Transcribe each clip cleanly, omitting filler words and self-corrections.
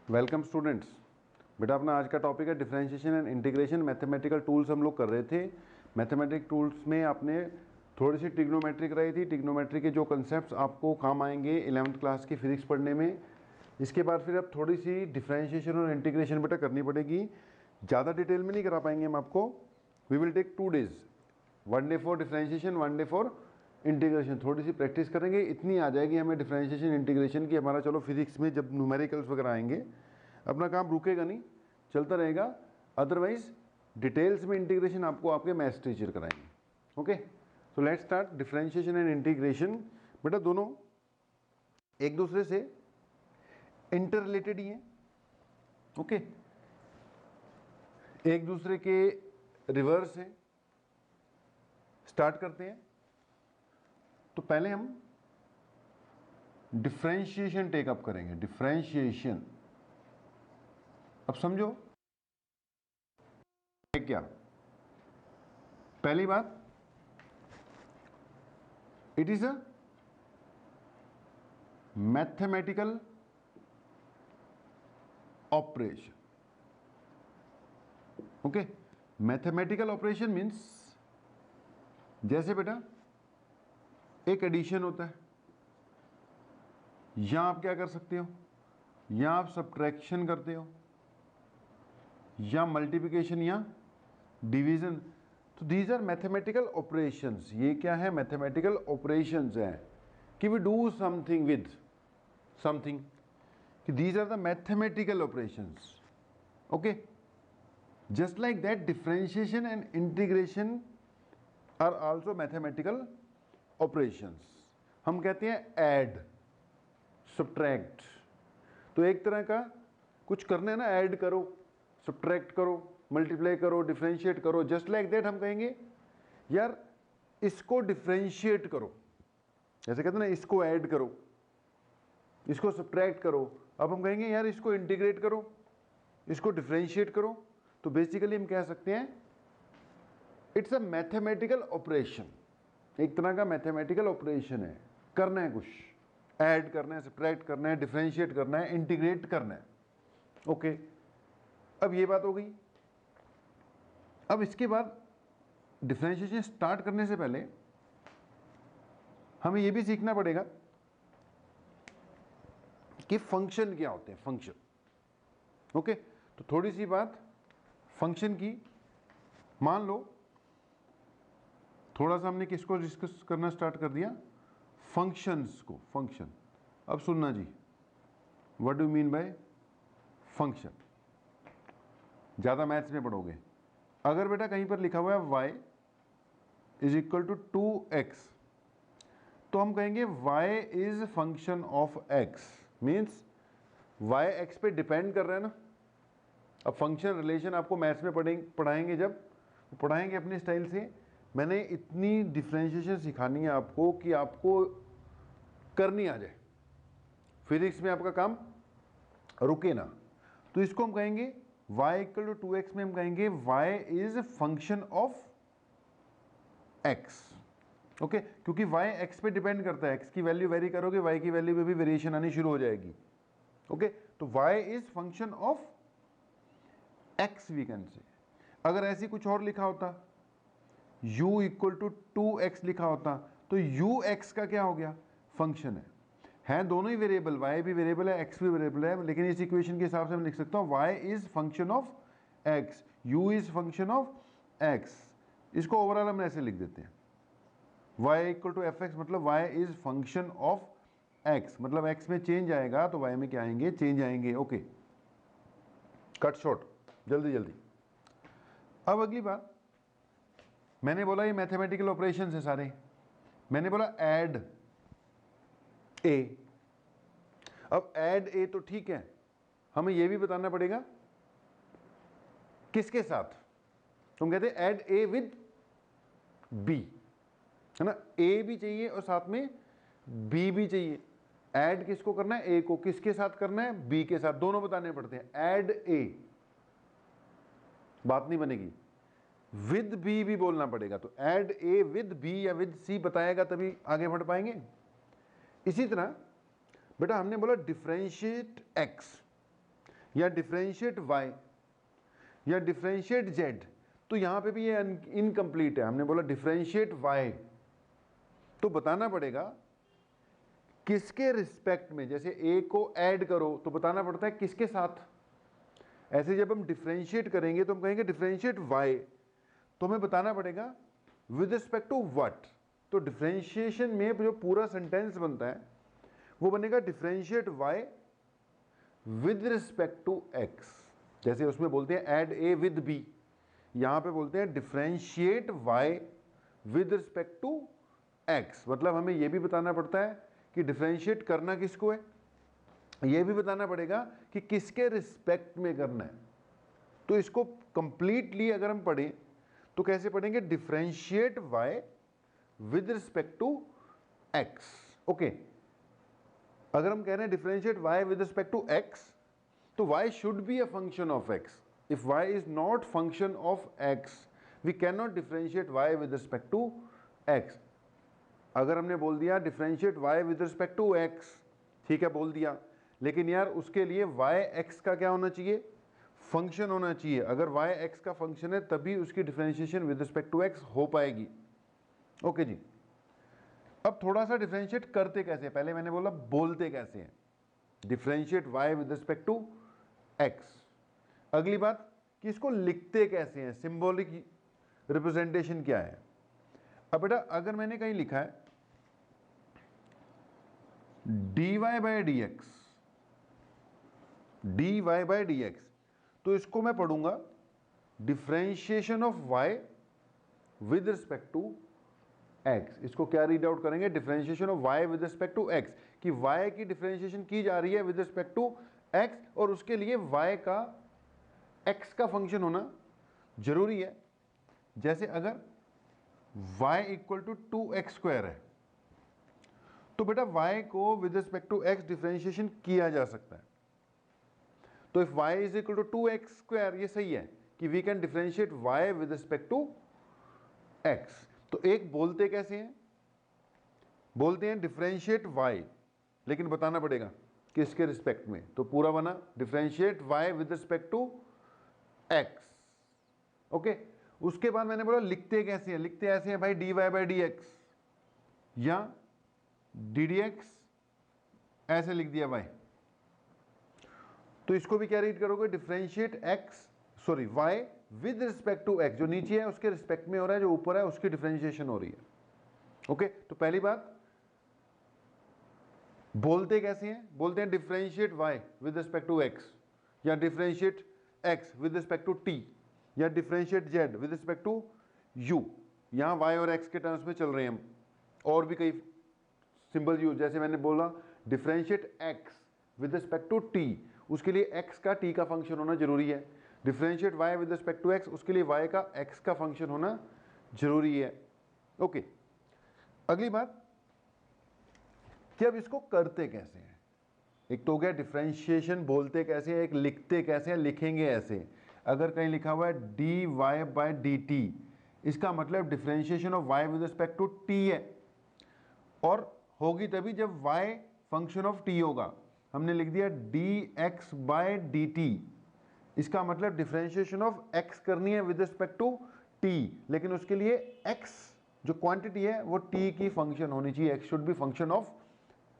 Welcome students. बेटा अपना आज का टॉपिक है differentiation and integration. Mathematical tools हम लोग कर रहे थे। मैथमेटिक टूल्स में आपने थोड़ी सी ट्रिग्नोमेट्री कराई थी। ट्रिग्नोमेट्री के जो कंसेप्ट्स आपको काम आएंगे 11th क्लास की फिजिक्स पढ़ने में। इसके बाद फिर अब थोड़ी सी डिफरेंशिएशन और इंटीग्रेशन बेटा करनी पड़ेगी। ज़्यादा डिटेल में नहीं करा पाएंगे हम आपको। We will take 2 days, 1 day for differentiation, 1 day for integration. थोड़ी सी प्रैक्टिस करेंगे, इतनी आ जाएगी हमें डिफरेंशिएशन इंटीग्रेशन की। हमारा चलो फिजिक्स में जब न्यूमेरिकल्स वगैरह आएंगे अपना काम रुकेगा नहीं, चलता रहेगा। अदरवाइज डिटेल्स में इंटीग्रेशन आपको आपके मैथ्स टीचर कराएंगे। Okay, so let's start. Differentiation and integration बेटा दोनों एक दूसरे से इंटर रिलेटेड ही हैं। ओके, एक दूसरे के रिवर्स हैं। स्टार्ट करते हैं। तो पहले हम डिफरेंशिएशन टेकअप करेंगे। डिफरेंशिएशन, अब समझो क्या। पहली बात, it is a mathematical operation. Okay, mathematical operation means जैसे बेटा एक एडिशन होता है, यहां आप क्या कर सकते हो, यहां आप सब्ट्रैक्शन करते हो, या मल्टीप्लिकेशन या डिवीजन। तो दीज आर मैथमेटिकल ऑपरेशंस। ये क्या है? मैथमेटिकल ऑपरेशंस हैं कि we do something with something, कि these are the mathematical operations. Okay, just like that differentiation and integration are also mathematical operations. हम कहते हैं ऐड, सब्ट्रैक्ट। तो एक तरह का कुछ करना है ना, ऐड करो, सब्ट्रैक्ट करो, मल्टीप्लाई करो, डिफरेंशिएट करो। जस्ट लाइक दैट हम कहेंगे यार इसको डिफरेंशिएट करो, जैसे कहते हैं ना इसको ऐड करो, इसको सब्ट्रैक्ट करो। अब हम कहेंगे यार इसको इंटीग्रेट करो, इसको डिफरेंशिएट करो। तो बेसिकली हम कह सकते हैं इट्स अ मैथमेटिकल ऑपरेशन। एक तरह का मैथमेटिकल ऑपरेशन है, करना है कुछ, ऐड करना है, सब्ट्रैक्ट करना है, डिफरेंशिएट करना है, इंटीग्रेट करना है। ओके, अब ये बात हो गई। अब इसके बाद डिफरेंशिएशन स्टार्ट करने से पहले हमें यह भी सीखना पड़ेगा कि फंक्शन क्या होते हैं, फंक्शन। ओके, तो थोड़ी सी बात फंक्शन की। मान लो थोड़ा सा हमने किसको डिस्कस करना स्टार्ट कर दिया, फंक्शंस को। फंक्शन, अब सुनना जी, what do mean by function. ज़्यादा मैथ्स में पढ़ोगे। अगर बेटा कहीं पर लिखा हुआ है y is equal to 2x, तो हम कहेंगे y is function of x। Means y x पे डिपेंड कर रहा है ना। अब फंक्शन रिलेशन आपको मैथ्स में पढ़ाएंगे, जब पढ़ाएंगे अपने स्टाइल से। मैंने इतनी डिफरेंशिएशन सिखानी है आपको कि आपको करनी आ जाए, फिजिक्स में आपका काम रुके ना। तो इसको हम कहेंगे y इक्वल टू 2x में हम कहेंगे y is function of x। Okay, क्योंकि y x पे डिपेंड करता है। x की वैल्यू वेरी करोगे, y की वैल्यू में भी वेरिएशन आनी शुरू हो जाएगी। ओके, तो y is function of x we can say. अगर ऐसी कुछ और लिखा होता, u इक्वल टू 2x लिखा होता, तो ux का क्या हो गया, फंक्शन है दोनों ही वेरिएबल, y भी वेरिएबल है, x भी वेरिएबल है। लेकिन इस इक्वेशन के हिसाब से मैं लिख सकता हूँ y is function of x, u is function of x। इसको ओवरऑल हम ऐसे लिख देते हैं, y equal to F X, मतलब y is function of x, मतलब x में चेंज आएगा तो y में क्या आएंगे, चेंज आएंगे। ओके, कट शॉर्ट, जल्दी जल्दी। अब अगली बात, मैंने बोला ये मैथमेटिकल ऑपरेशंस है सारे। मैंने बोला ऐड ए। अब ऐड ए तो ठीक है, हमें यह भी बताना पड़ेगा किसके साथ। तुम कहते हैं ऐड ए विद बी, है ना। ए भी चाहिए और साथ में बी भी चाहिए। ऐड किसको करना है, ए को। किसके साथ करना है, बी के साथ। दोनों बताने पड़ते हैं। ऐड ए, बात नहीं बनेगी। विद बी भी बोलना पड़ेगा। तो ऐड ए विद बी या विद सी बताएगा तभी आगे बढ़ पाएंगे। इसी तरह बेटा हमने बोला डिफरेंशिएट एक्स। या डिफरेंशिएट y या डिफरेंशिएट z, तो यहां पे भी ये इनकम्प्लीट है। हमने बोला डिफरेंशिएट y, तो बताना पड़ेगा किसके रिस्पेक्ट में। जैसे a को ऐड करो तो बताना पड़ता है किसके साथ। ऐसे जब हम डिफरेंशिएट करेंगे तो हम कहेंगे डिफरेंशिएट y, तो हमें बताना पड़ेगा विद रिस्पेक्ट टू व्हाट। तो डिफरेंशिएशन में जो पूरा सेंटेंस बनता है वो बनेगा differentiate y with respect to x। जैसे उसमें बोलते हैं ऐड a विद b, यहां पे बोलते हैं differentiate y with respect to x। मतलब हमें यह भी बताना पड़ता है कि डिफरेंशिएट करना किसको है, यह भी बताना पड़ेगा कि किसके रिस्पेक्ट में करना है। तो इसको कंप्लीटली अगर हम पढ़ें तो कैसे पढ़ेंगे, differentiate y with respect to x। Okay, अगर हम कह रहे हैं differentiate y with respect to x, तो y should be a function of x। If y is not function of x, we can not differentiate y with respect to x। अगर हमने बोल दिया differentiate y with respect to x, ठीक है बोल दिया, लेकिन यार उसके लिए y x का क्या होना चाहिए, फंक्शन होना चाहिए। अगर y x का फंक्शन है तभी उसकी differentiation with respect to x हो पाएगी। ओके जी, अब थोड़ा सा डिफरेंशिएट करते कैसे, पहले मैंने बोला बोलते कैसे हैं, differentiate y with respect to x। अगली बात कि इसको लिखते कैसे हैं, सिंबॉलिक रिप्रेजेंटेशन क्या है। अब बेटा अगर मैंने कहीं लिखा है dy बाई डी एक्स, तो इसको मैं पढ़ूंगा differentiation of y with respect to x। इसको क्या रीड आउट करेंगे, differentiation of y with respect to x, कि y की डिफरेंशिएशन की जा रही है विद रिस्पेक्ट टू x, और उसके लिए y का x का फंक्शन होना जरूरी है। जैसे अगर y equal to 2x square है तो बेटा y को with respect to x differentiation किया जा सकता है। तो if y is equal to 2x square, ये सही है कि we can differentiate y with respect to x। तो एक बोलते कैसे हैं, बोलते हैं डिफरेंशिएट y, लेकिन बताना पड़ेगा किसके रिस्पेक्ट में। तो पूरा बना differentiate y with respect to x। Okay, उसके बाद मैंने बोला लिखते कैसे हैं, लिखते ऐसे हैं भाई dy बाई डी एक्स या डी डी एक्स, ऐसे लिख दिया भाई। तो इसको भी क्या रीड करोगे, differentiate y with respect to x। जो नीचे है उसके रिस्पेक्ट में हो रहा है, जो ऊपर है उसकी डिफरेंशिएशन हो रही है। ओके, तो पहली बात बोलते कैसे हैं, बोलते हैं differentiate y with respect to x, या differentiate x with respect to t, या differentiate z with respect to u। यहां y और x के टर्म्स में चल रहे हैं हम, और भी कई सिंबल यूज, जैसे मैंने बोला differentiate x with respect to t, उसके लिए x का t का फंक्शन होना जरूरी है। Differentiate y with respect to x, उसके लिए y का x का फंक्शन होना जरूरी है। ओके, अगली बात कि अब इसको करते कैसे हैं। एक तो हो गया डिफरेंशिएशन बोलते कैसे हैं, एक लिखते कैसे हैं, लिखेंगे ऐसे। अगर कहीं लिखा हुआ है dy बाई डी टी, इसका मतलब differentiation of y with respect to t है, और होगी तभी जब y फंक्शन ऑफ t होगा। हमने लिख दिया dx बाई डी टी, इसका मतलब डिफरेंशिएशन ऑफ x करनी है विद रिस्पेक्ट टू t, लेकिन उसके लिए x जो क्वांटिटी है वो t की फंक्शन होनी चाहिए, x should be function of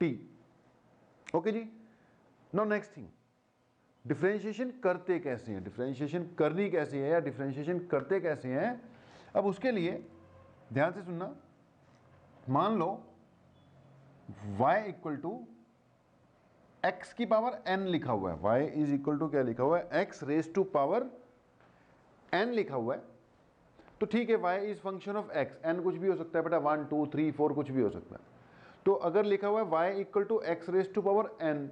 t। Okay जी, नाउ नेक्स्ट थिंग, डिफरेंशिएशन करते कैसे हैं, डिफरेंशिएशन करनी कैसे है या डिफरेंशिएशन करते कैसे हैं। अब उसके लिए ध्यान से सुनना, मान लो y इक्वल टू x की पावर n लिखा हुआ है, y इज इक्वल टू क्या लिखा हुआ है, x raise to power n लिखा हुआ है। तो ठीक है, y is function of x, n कुछ भी हो सकता है बेटा, 1 2 3 4 कुछ भी हो सकता है। तो अगर लिखा हुआ है y equal to x raise to power n,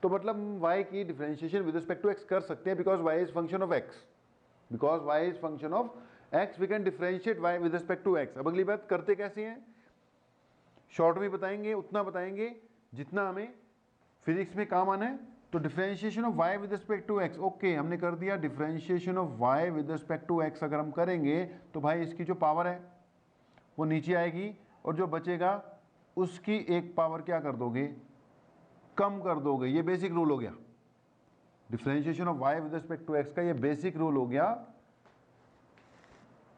तो मतलब y की differentiation with respect to x कर सकते हैं, because y is function of x, because y is function of x, we can differentiate y with respect to x। अब अगली बात करते कैसे हैं, शॉर्ट में बताएंगे, उतना बताएंगे जितना हमें फिजिक्स में काम आना है। तो differentiation of y with respect to x, okay हमने कर दिया differentiation of y with respect to x। अगर हम करेंगे तो भाई इसकी जो पावर है वो नीचे आएगी, और जो बचेगा उसकी एक पावर क्या कर दोगे, कम कर दोगे। ये बेसिक रूल हो गया, differentiation of y with respect to x का ये बेसिक रूल हो गया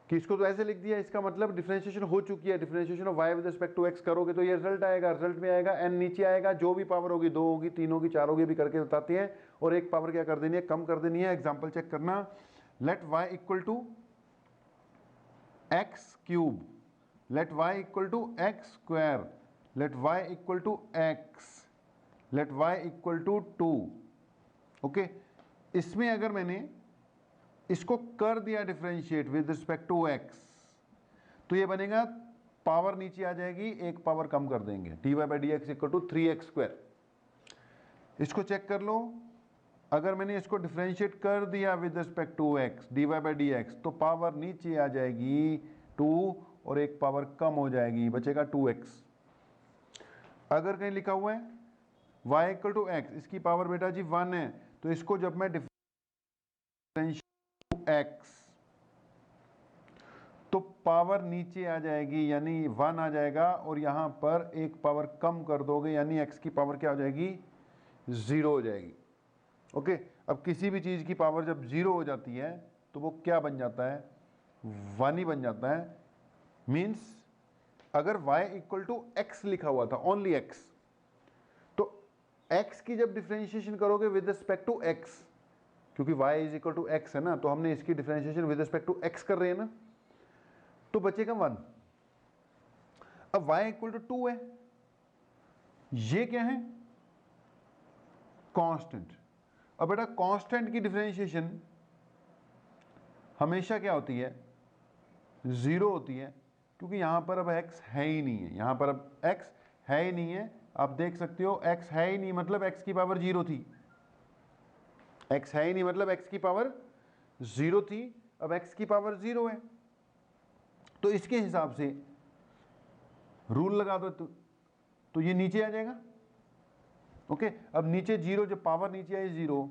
कि इसको तो ऐसे लिख दिया, इसका मतलब डिफरेंशिएशन हो चुकी है, differentiation of y with respect to x करोगे तो ये रिजल्ट आएगा, रिजल्ट में आएगा n नीचे आएगा, जो भी पावर होगी 2 होगी 3 होगी 4 होगी भी करके बताते हैं, और एक पावर क्या कर देनी है, कम कर देनी है। एग्जांपल चेक करना, let y equal to x cube, let y equal to x square, let y equal to x, let y equal to 2। Okay, इसमें अगर मैंने इसको कर दिया differentiate with respect to x, तो ये बनेगा, पावर नीचे आ जाएगी, एक पावर कम कर देंगे, dy by d x equal to 3x square. इसको चेक कर लो, अगर मैंने इसको डिफरेंशिएट कर दिया with respect to x, dy by d x, तो पावर नीचे आ जाएगी 2 और एक पावर कम हो जाएगी, बचेगा 2x। अगर कहीं लिखा हुआ है y इक्वल टू x, इसकी पावर बेटा जी 1 है, तो इसको जब मैं डिफरेंशिएट x, तो पावर नीचे आ जाएगी, यानी 1 आ जाएगा, और यहां पर एक पावर कम कर दोगे, यानी x की पावर क्या हो जाएगी, 0 हो जाएगी। ओके, अब किसी भी चीज की पावर जब 0 हो जाती है तो वो क्या बन जाता है, 1 ही बन जाता है। मींस अगर y इक्वल टू x लिखा हुआ था, ओनली x, तो x की जब डिफरेंशिएशन करोगे विद रिस्पेक्ट टू x, क्योंकि y is equal to x है ना, तो हमने इसकी differentiation with respect to x कर रहे हैं ना, तो बचेगा 1। अब y इक्वल टू 2 है, ये क्या है, कांस्टेंट। अब बेटा कांस्टेंट की डिफरेंशिएशन हमेशा क्या होती है, 0 होती है, क्योंकि यहां पर अब x है ही नहीं है, यहां पर अब x है ही नहीं है। आप देख सकते हो x है ही नहीं मतलब x की पावर 0 थी, x है ही नहीं मतलब x की पावर 0 थी, अब x की पावर 0 है, तो इसके हिसाब से रूल लगा दो, तो ये नीचे आ जाएगा। ओके, अब नीचे 0, जब पावर नीचे आई 0,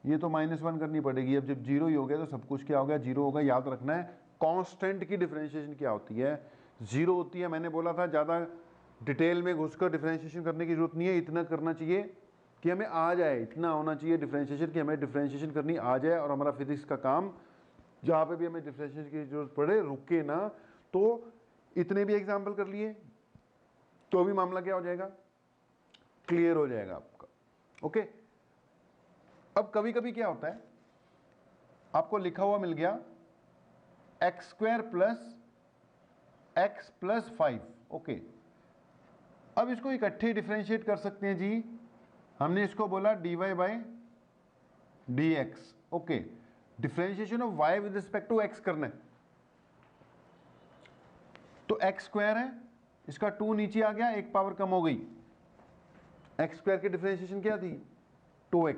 ये तो -1 करनी पड़ेगी। अब जब 0 ही हो गया तो सब कुछ क्या हो गया, 0 होगा। याद रखना है कांस्टेंट की डिफरेंशिएशन क्या होती है, 0 होती है। मैंने बोला था ज़्यादा डिटेल में घुसकर डिफरेंशिएशन करने की जरूरत नहीं है, इतना करना चाहिए कि हमें आ जाए, इतना होना चाहिए डिफरेंशिएशन कि हमें डिफरेंशिएशन करनी आ जाए, और हमारा फिजिक्स का काम जहाँ पे भी हमें डिफरेंशिएशन की जरूरत पड़े रुके ना। तो इतने भी एग्जाम्पल कर लिए तो अभी मामला क्या हो जाएगा, क्लियर हो जाएगा आपका। ओके, अब कभी कभी क्या होता है, आपको लिखा हुआ मिल गया x square plus x plus 5। Okay, अब इसको इकट्ठे डिफरेंशिएट कर सकते हैं जी। हमने इसको बोला dy by d x. Okay, differentiation of y with respect to x करना है, तो एक्स स्क्वायर है, इसका 2 नीचे आ गया, एक पावर कम हो गई, एक्स स्क्वायर की डिफरेंशिएशन क्या थी, 2x,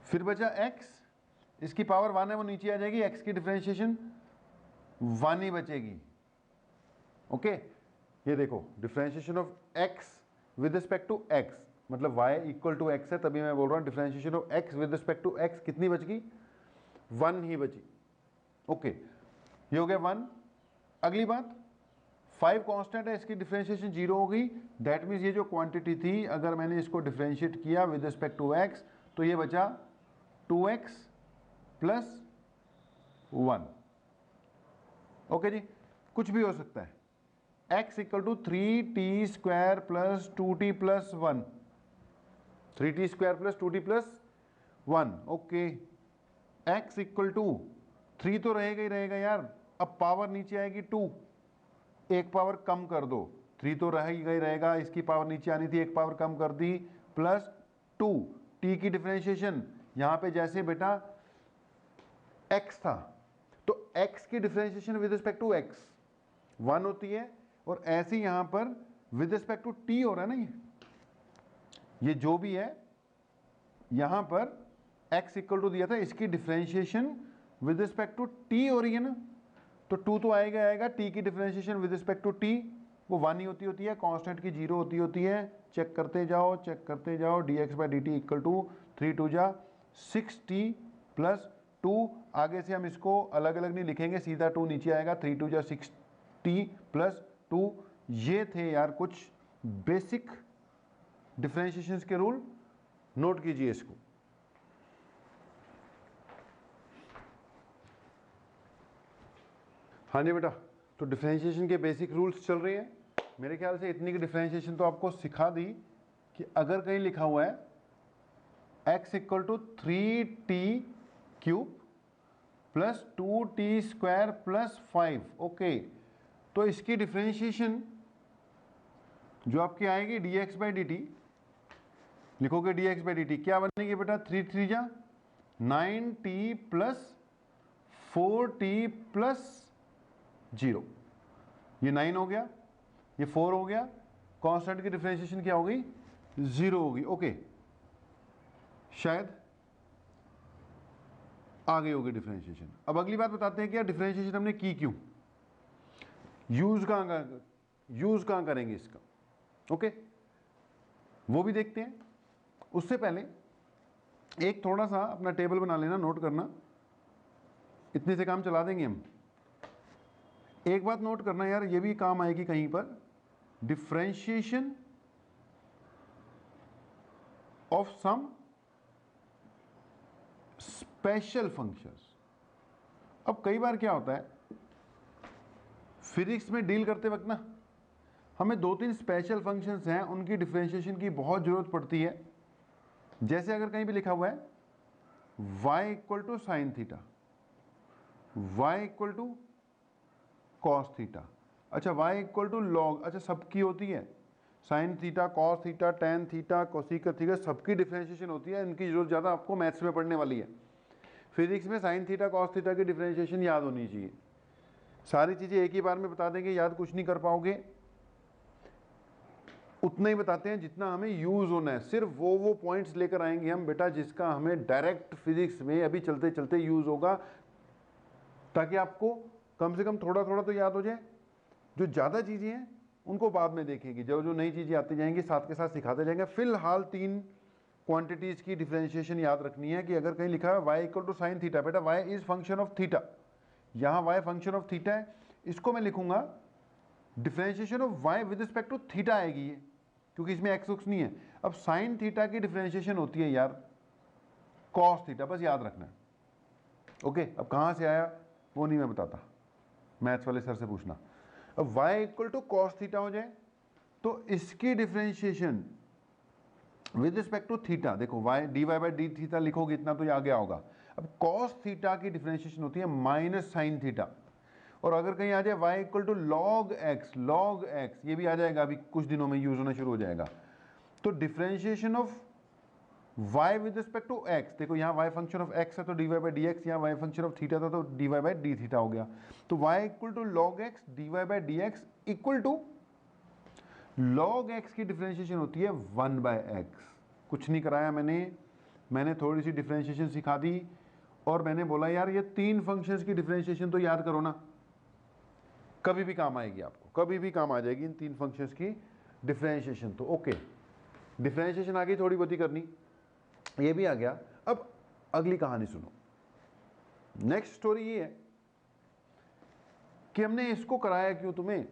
फिर बचा x, इसकी पावर 1 है, वो नीचे आ जाएगी, x की डिफरेंशिएशन 1 ही बचेगी। ओके, ये देखो differentiation of x with respect to x, मतलब y इक्वल टू x है, तभी मैं बोल रहा हूँ differentiation of x with respect to x कितनी बच गई, 1 ही बची। ओके, ये हो गया 1। अगली बात, 5 कांस्टेंट है, इसकी डिफरेंशिएशन 0 हो गई। दैट मीन्स ये जो क्वांटिटी थी, अगर मैंने इसको डिफरेंशिएट किया विद रिस्पेक्ट टू x, तो ये बचा 2x प्लस 1। ओके जी, कुछ भी हो सकता है, x equal to 3t square plus 2t plus 1, 3t square plus 2t plus 1। Okay, x equal to 3 तो रहेगा ही रहेगा यार, अब पावर नीचे आएगी 2, एक पावर कम कर दो, 3 तो रहेगा ही रहेगा, इसकी पावर नीचे आनी थी, एक पावर कम कर दी, प्लस 2। t की डिफरेंशिएशन यहाँ पे जैसे बेटा x था, तो x की differentiation with respect to x 1 होती है, और ऐसे ही यहाँ पर विद रिस्पेक्ट टू t हो रहा है ना, ये जो भी है यहाँ पर x इक्वल टू दिया था, इसकी differentiation with respect to t हो रही है ना, तो 2 तो आएगा आएगा, t की differentiation with respect to t वो 1 ही होती है, कांस्टेंट की 0 होती है। चेक करते जाओ, चेक करते जाओ, dx by d t equal to 3 2 जा 6t प्लस 2। आगे से हम इसको अलग अलग नहीं लिखेंगे, सीधा 2 नीचे आएगा, 3 2 जा 6t प्लस 2। ये थे यार कुछ बेसिक डिफरेंशिएशंस के रूल। नोट कीजिए इसको। हाँ जी बेटा, तो डिफरेंशिएशन के बेसिक रूल्स चल रहे हैं। मेरे ख्याल से इतनी की डिफरेंशिएशन तो आपको सिखा दी कि अगर कहीं लिखा हुआ है x equal to 3t cube plus 2t square plus 5, okay, तो इसकी डिफरेंशिएशन जो आपकी आएगी dx बाई डी टी, लिखोगे dx बाई डी टी, क्या बनेगी बेटा, 3 3 जा 9t प्लस 4t प्लस 0, ये 9 हो गया, ये 4 हो गया, कांस्टेंट की डिफरेंशिएशन क्या होगी, 0 होगी, ओके, शायद आ गई होगी डिफरेंशिएशन। अब अगली बात बताते हैं कि यार डिफरेंशिएशन हमने की क्यों, यूज कहाँ करेंगे इसका, ओके, वो भी देखते हैं। उससे पहले एक थोड़ा सा अपना टेबल बना लेना, नोट करना, इतने से काम चला देंगे हम। एक बात नोट करना यार, ये भी काम आएगी कहीं पर, differentiation of some special functions. अब कई बार क्या होता है फिजिक्स में डील करते वक्त ना, हमें 2-3 स्पेशल फंक्शंस हैं, उनकी डिफरेंशिएशन की बहुत ज़रूरत पड़ती है। जैसे अगर कहीं भी लिखा हुआ है y equal to sine theta, y equal to cos theta, अच्छा y इक्वल टू लॉग, अच्छा सबकी होती है, sine theta, cos theta, tan theta, cosec theta, सबकी डिफरेंशिएशन होती है। इनकी जरूरत ज़्यादा आपको मैथ्स में पढ़ने वाली है। फिजिक्स में साइन थीटा कॉस थीटा की डिफरेंशिएशन याद होनी चाहिए। सारी चीज़ें एक ही बार में बता देंगे, याद कुछ नहीं कर पाओगे। उतना ही बताते हैं जितना हमें यूज़ होना है, सिर्फ वो पॉइंट्स लेकर आएंगे हम बेटा जिसका हमें डायरेक्ट फिजिक्स में अभी चलते चलते यूज़ होगा, ताकि आपको कम से कम थोड़ा थोड़ा तो याद हो जाए। जो ज़्यादा चीज़ें हैं उनको बाद में देखेंगे, जो जो नई चीज़ें आती जाएंगी साथ के साथ सिखाते जाएंगे। फिलहाल 3 क्वांटिटीज़ की डिफरेंशिएशन याद रखनी है कि अगर कहीं लिखा है y equal to sine theta, बेटा y is function of theta, यहाँ y फंक्शन ऑफ थीटा है, इसको मैं लिखूंगा differentiation of y with respect to theta आएगी ये, क्योंकि इसमें एक्स उक्स नहीं है। अब साइन थीटा की डिफरेंशिएशन होती है यार कॉस थीटा, बस याद रखना है, ओके। अब कहाँ से आया वो नहीं मैं बताता, मैथ्स वाले सर से पूछना। अब y equal to cos theta हो जाए तो इसकी differentiation with respect to theta, देखो y dy by d theta लिखोगे इतना तो ये आ गया होगा। अब कॉस थीटा की डिफरेंशिएशन होती है माइनस साइन थीटा, और अगर कहीं आ जाए y equal to log x, ये भी आ जाएगा, अभी कुछ दिनों में यूज होना शुरू हो जाएगा। तो differentiation of y with respect to x, देखो यहाँ y फंक्शन ऑफ x है तो dy बाई डी एक्स, यहाँ y फंक्शन ऑफ थीटा था तो dy बाई डी थीटा हो गया। तो y equal to log x dy by d x equal to log x की डिफरेंशिएशन होती है 1 बाय एक्स। कुछ नहीं कराया मैंने थोड़ी सी डिफरेंशिएशन सिखा दी, और मैंने बोला यार ये 3 फंक्शंस की डिफरेंशिएशन तो याद करो ना, कभी भी काम आएगी आपको, कभी भी काम आ जाएगी इन 3 फंक्शंस की डिफरेंशिएशन। तो ओके, डिफरेंशिएशन आ गई, थोड़ी बहुत ही करनी, ये भी आ गया। अब अगली कहानी सुनो। नेक्स्ट स्टोरी ये है कि हमने इसको कराया क्यों, तुम्हें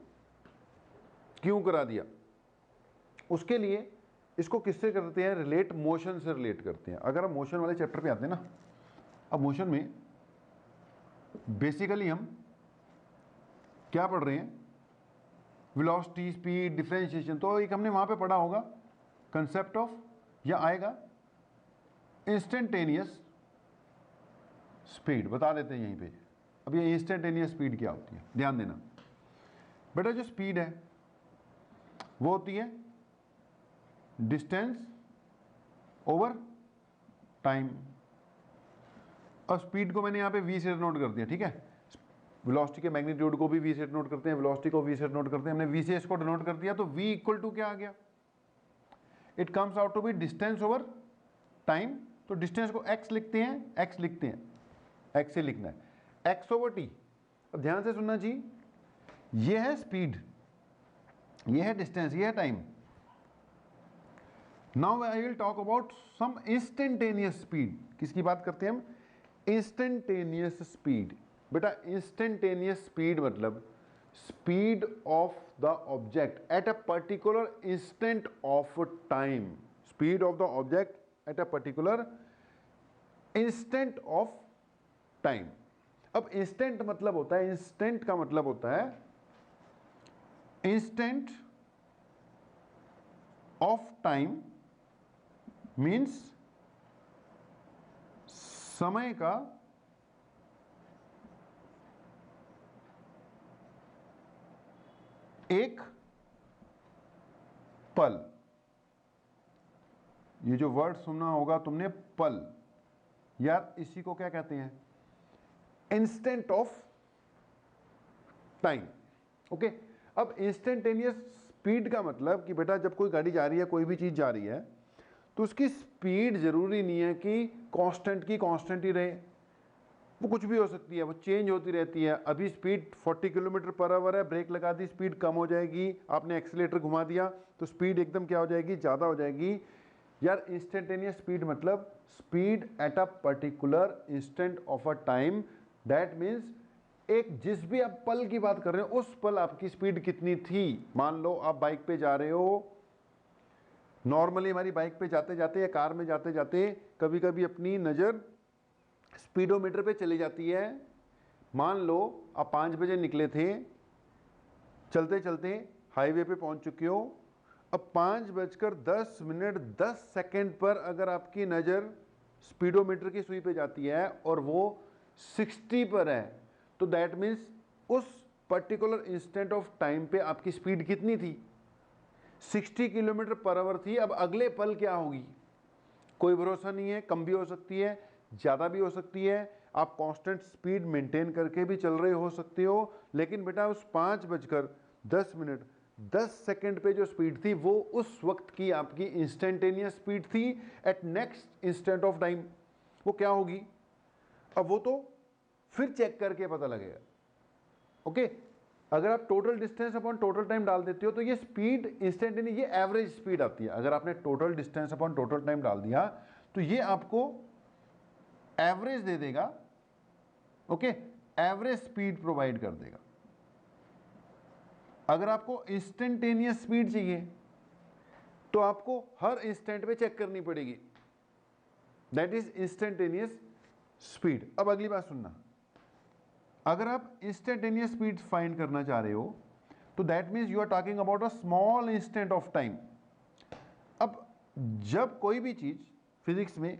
क्यों करा दिया। उसके लिए इसको किससे करते हैं, रिलेट, मोशन से रिलेट करते हैं। अगर हम मोशन वाले चैप्टर पे आते हैं ना, अब मोशन में बेसिकली हम क्या पढ़ रहे हैं, वेलोसिटी, स्पीड, डिफरेंशिएशन। तो एक हमने वहां पे पढ़ा होगा कंसेप्ट ऑफ, या आएगा इंस्टेंटेनियस स्पीड, बता देते हैं यहीं पे। अब ये इंस्टेंटेनियस स्पीड क्या होती है, ध्यान देना बेटा। जो स्पीड है वो होती है डिस्टेंस ओवर टाइम। अब स्पीड को मैंने यहाँ पे v से नोट कर दिया, ठीक है। वेलोसिटी के मैग्नीट्यूड को भी v से नोट करते हैं, वेलोसिटी को v से नोट करते हैं, हमने v से इसको डिनोट कर दिया। तो v इक्वल टू क्या आ गया, it comes out to be distance over time. तो डिस्टेंस को x लिखते हैं, x से लिखना है, x ओवर t। अब ध्यान से सुनना जी, ये है स्पीड, ये है डिस्टेंस, ये है time. Now I will talk about some instantaneous speed. किसकी बात करते हैं हम, इंस्टेंटेनियस स्पीड। बेटा इंस्टेंटेनियस स्पीड मतलब speed of the object at a particular instant of time, speed of the object at a particular instant of time. अब instant मतलब होता है, इंस्टेंट का मतलब होता है इंस्टेंट ऑफ टाइम मीन्स समय का एक पल। ये जो वर्ड सुना होगा तुमने, पल, यार इसी को क्या कहते हैं, इंस्टेंट ऑफ टाइम। ओके, अब इंस्टेंटेनियस स्पीड का मतलब कि बेटा जब कोई गाड़ी जा रही है, कोई भी चीज जा रही है, तो उसकी स्पीड जरूरी नहीं है कि कांस्टेंट की कांस्टेंट ही रहे, वो कुछ भी हो सकती है, वो चेंज होती रहती है। अभी स्पीड 40 किलोमीटर पर आवर है, ब्रेक लगा दी, स्पीड कम हो जाएगी, आपने एक्सीलेटर घुमा दिया तो स्पीड एकदम क्या हो जाएगी, ज़्यादा हो जाएगी। यार इंस्टेंटेनियस स्पीड मतलब speed at a particular instant of a time, that means एक जिस भी आप पल की बात कर रहे हो उस पल आपकी स्पीड कितनी थी। मान लो आप बाइक पे जा रहे हो, नॉर्मली हमारी बाइक पे जाते जाते या कार में जाते जाते कभी कभी अपनी नज़र स्पीडोमीटर पे चली जाती है। मान लो आप 5 बजे निकले थे, चलते चलते हाईवे पे पहुंच चुके हो, अब 5:10 पर अगर आपकी नज़र स्पीडोमीटर की सुई पे जाती है और वो 60 पर है, तो दैट मीन्स उस पर्टिकुलर इंस्टेंट ऑफ टाइम पे आपकी स्पीड कितनी थी, 60 किलोमीटर पर आवर थी। अब अगले पल क्या होगी, कोई भरोसा नहीं है, कम भी हो सकती है, ज़्यादा भी हो सकती है, आप कांस्टेंट स्पीड मेंटेन करके भी चल रहे हो सकते हो, लेकिन बेटा उस 5:10 पे जो स्पीड थी वो उस वक्त की आपकी इंस्टेंटेनियस स्पीड थी at next instant of time. वो क्या होगी, अब वो तो फिर चेक करके पता लगेगा। ओके, अगर आप total distance upon total time डाल देते हो तो ये स्पीड इंस्टेंटेनियस, ये एवरेज स्पीड आती है। अगर आपने total distance upon total time डाल दिया तो ये आपको एवरेज दे देगा। ओके, एवरेज स्पीड प्रोवाइड कर देगा। अगर आपको इंस्टेंटेनियस स्पीड चाहिए तो आपको हर इंस्टेंट पे चेक करनी पड़ेगी, दैट इज इंस्टेंटेनियस स्पीड। अब अगली बात सुनना, अगर आप इंस्टेंटेनियस स्पीड फाइंड करना चाह रहे हो तो that means you are talking about a small instant of time. अब जब कोई भी चीज़ फिजिक्स में,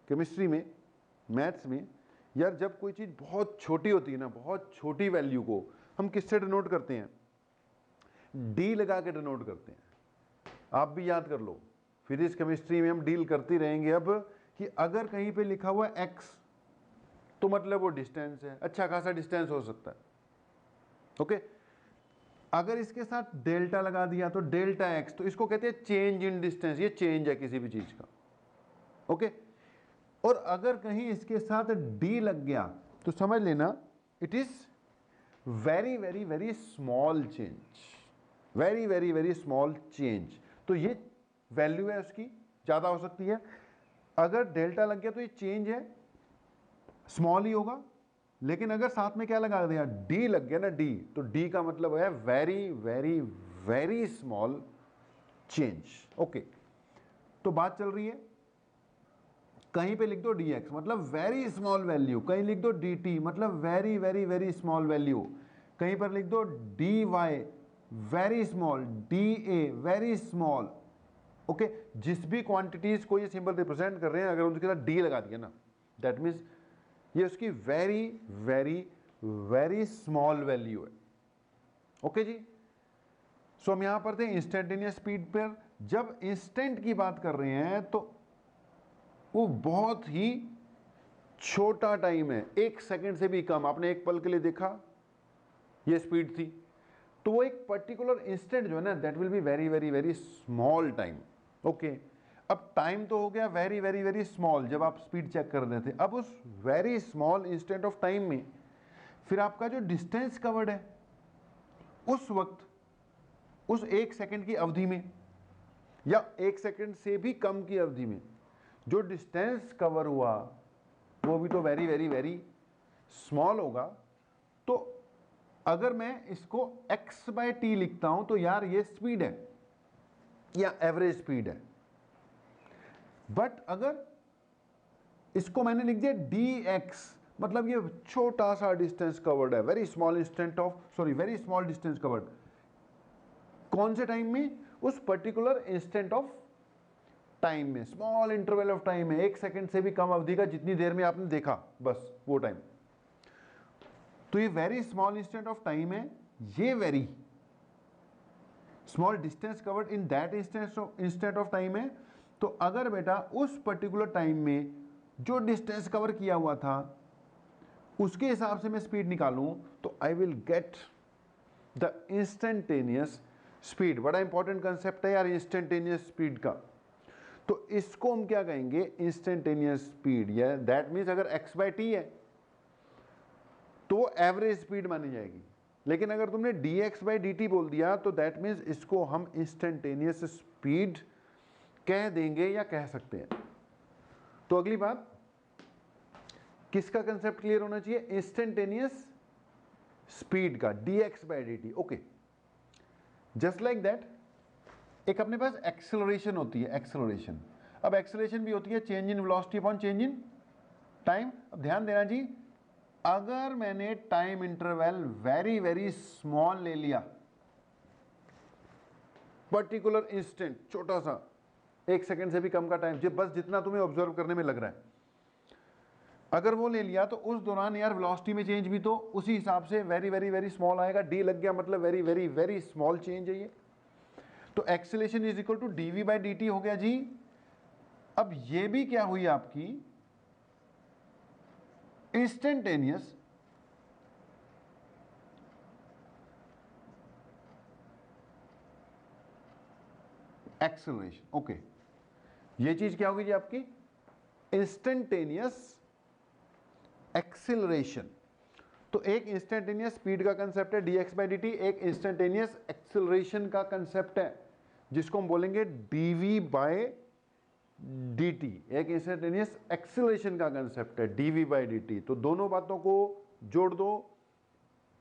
केमिस्ट्री में, मैथ्स में, यार जब कोई चीज़ बहुत छोटी होती है ना, बहुत छोटी वैल्यू को हम किससे डिनोट करते हैं, डी लगा के डिनोट करते हैं। आप भी याद कर लो, फिजिक्स केमिस्ट्री में हम डील करते रहेंगे अब कि अगर कहीं पे लिखा हुआ है एक्स तो मतलब वो डिस्टेंस है, अच्छा खासा डिस्टेंस हो सकता है। ओके, अगर इसके साथ डेल्टा लगा दिया तो डेल्टा एक्स, तो इसको कहते हैं चेंज इन डिस्टेंस, ये चेंज है किसी भी चीज का। ओके, और अगर कहीं इसके साथ डी लग गया तो समझ लेना it is very very very small change, very very very small change. तो ये वैल्यू है उसकी, ज़्यादा हो सकती है। अगर डेल्टा लग गया तो ये चेंज है, स्मॉल ही होगा। लेकिन अगर साथ में क्या लगा दिया, डी लग गया ना, डी, तो डी का मतलब है very very very small change. Okay, तो बात चल रही है, कहीं पे लिख दो डी एक्स मतलब वेरी स्मॉल वैल्यू, कहीं लिख दो डी टी मतलब very very very small value, कहीं पर लिख दो d y very small, d a very small. Okay, जिस भी क्वांटिटीज को ये सिंबल रिप्रेजेंट कर रहे हैं अगर उनके साथ डी लगा दिया ना, दैट मीन्स ये उसकी very very very small value है। ओके जी, सो हम यहां पर थे इंस्टेंटेनियस स्पीड पर। जब इंस्टेंट की बात कर रहे हैं तो वो बहुत ही छोटा टाइम है, 1 सेकंड से भी कम। आपने एक पल के लिए देखा, ये स्पीड थी, तो वो एक पर्टिकुलर इंस्टेंट जो है ना, that will be very very very small time. Okay, अब टाइम तो हो गया वेरी वेरी वेरी स्मॉल जब आप स्पीड चेक कर रहे थे। अब उस very small instant of time में फिर आपका जो डिस्टेंस कवर्ड है उस वक्त, उस 1 सेकंड की अवधि में या 1 सेकंड से भी कम की अवधि में जो डिस्टेंस कवर हुआ वो भी तो वेरी वेरी वेरी स्मॉल होगा। तो अगर मैं इसको x/t लिखता हूं तो यार ये स्पीड है या एवरेज स्पीड है। बट अगर इसको मैंने लिख दिया dx, मतलब ये छोटा सा डिस्टेंस कवर्ड है, very small very small distance covered, कौन से टाइम में? उस पर्टिकुलर इंस्टेंट ऑफ टाइम में, स्मॉल इंटरवल ऑफ टाइम में, 1 सेकंड से भी कम अवधि का, जितनी देर में आपने देखा बस वो टाइम। तो ये very small instant of time है, ये very small distance covered in that instant of time है। तो अगर बेटा उस पर्टिकुलर टाइम में जो डिस्टेंस कवर किया हुआ था उसके हिसाब से मैं स्पीड निकालूं, तो I will get the instantaneous speed. बड़ा इंपॉर्टेंट कंसेप्ट है यार इंस्टेंटेनियस स्पीड का। तो इसको हम क्या कहेंगे? Instantaneous speed. या दैट मीन्स अगर x बाई टी है तो एवरेज स्पीड मानी जाएगी, लेकिन अगर तुमने dx बाई dt बोल दिया तो दैट मीन्स इसको हम इंस्टेंटेनियस स्पीड कह देंगे या कह सकते हैं। तो अगली बात, किसका कंसेप्ट क्लियर होना चाहिए? इंस्टेंटेनियस स्पीड का, dx by dt। Okay, just like that एक अपने पास एक्सेलरेशन होती है, एक्सेलरेशन। अब एक्सेलरेशन भी होती है change in velocity upon change in time. अब ध्यान देना जी, अगर मैंने time interval very very small ले लिया, पर्टिकुलर इंस्टेंट, छोटा सा 1 सेकंड से भी कम का टाइम, जो बस जितना तुम्हें ऑब्जर्व करने में लग रहा है, अगर वो ले लिया, तो उस दौरान यार वेलोसिटी में चेंज भी तो उसी हिसाब से वेरी वेरी वेरी स्मॉल आएगा। डी लग गया मतलब very very very small change है ये। तो acceleration is equal to dv by dt हो गया जी। अब ये भी क्या हुई आपकी? Instantaneous acceleration. ओके, ये चीज क्या होगी जी आपकी? Instantaneous acceleration. तो एक इंस्टेंटेनियस स्पीड का कंसेप्ट है dx बाई dt, एक इंस्टेंटेनियस एक्सेलरेशन का कंसेप्ट है जिसको हम बोलेंगे dv बाई dt। एक इंस्टेंटेनियस एक्सेलरेशन का कंसेप्ट है dv बाई dt। तो दोनों बातों को जोड़ दो,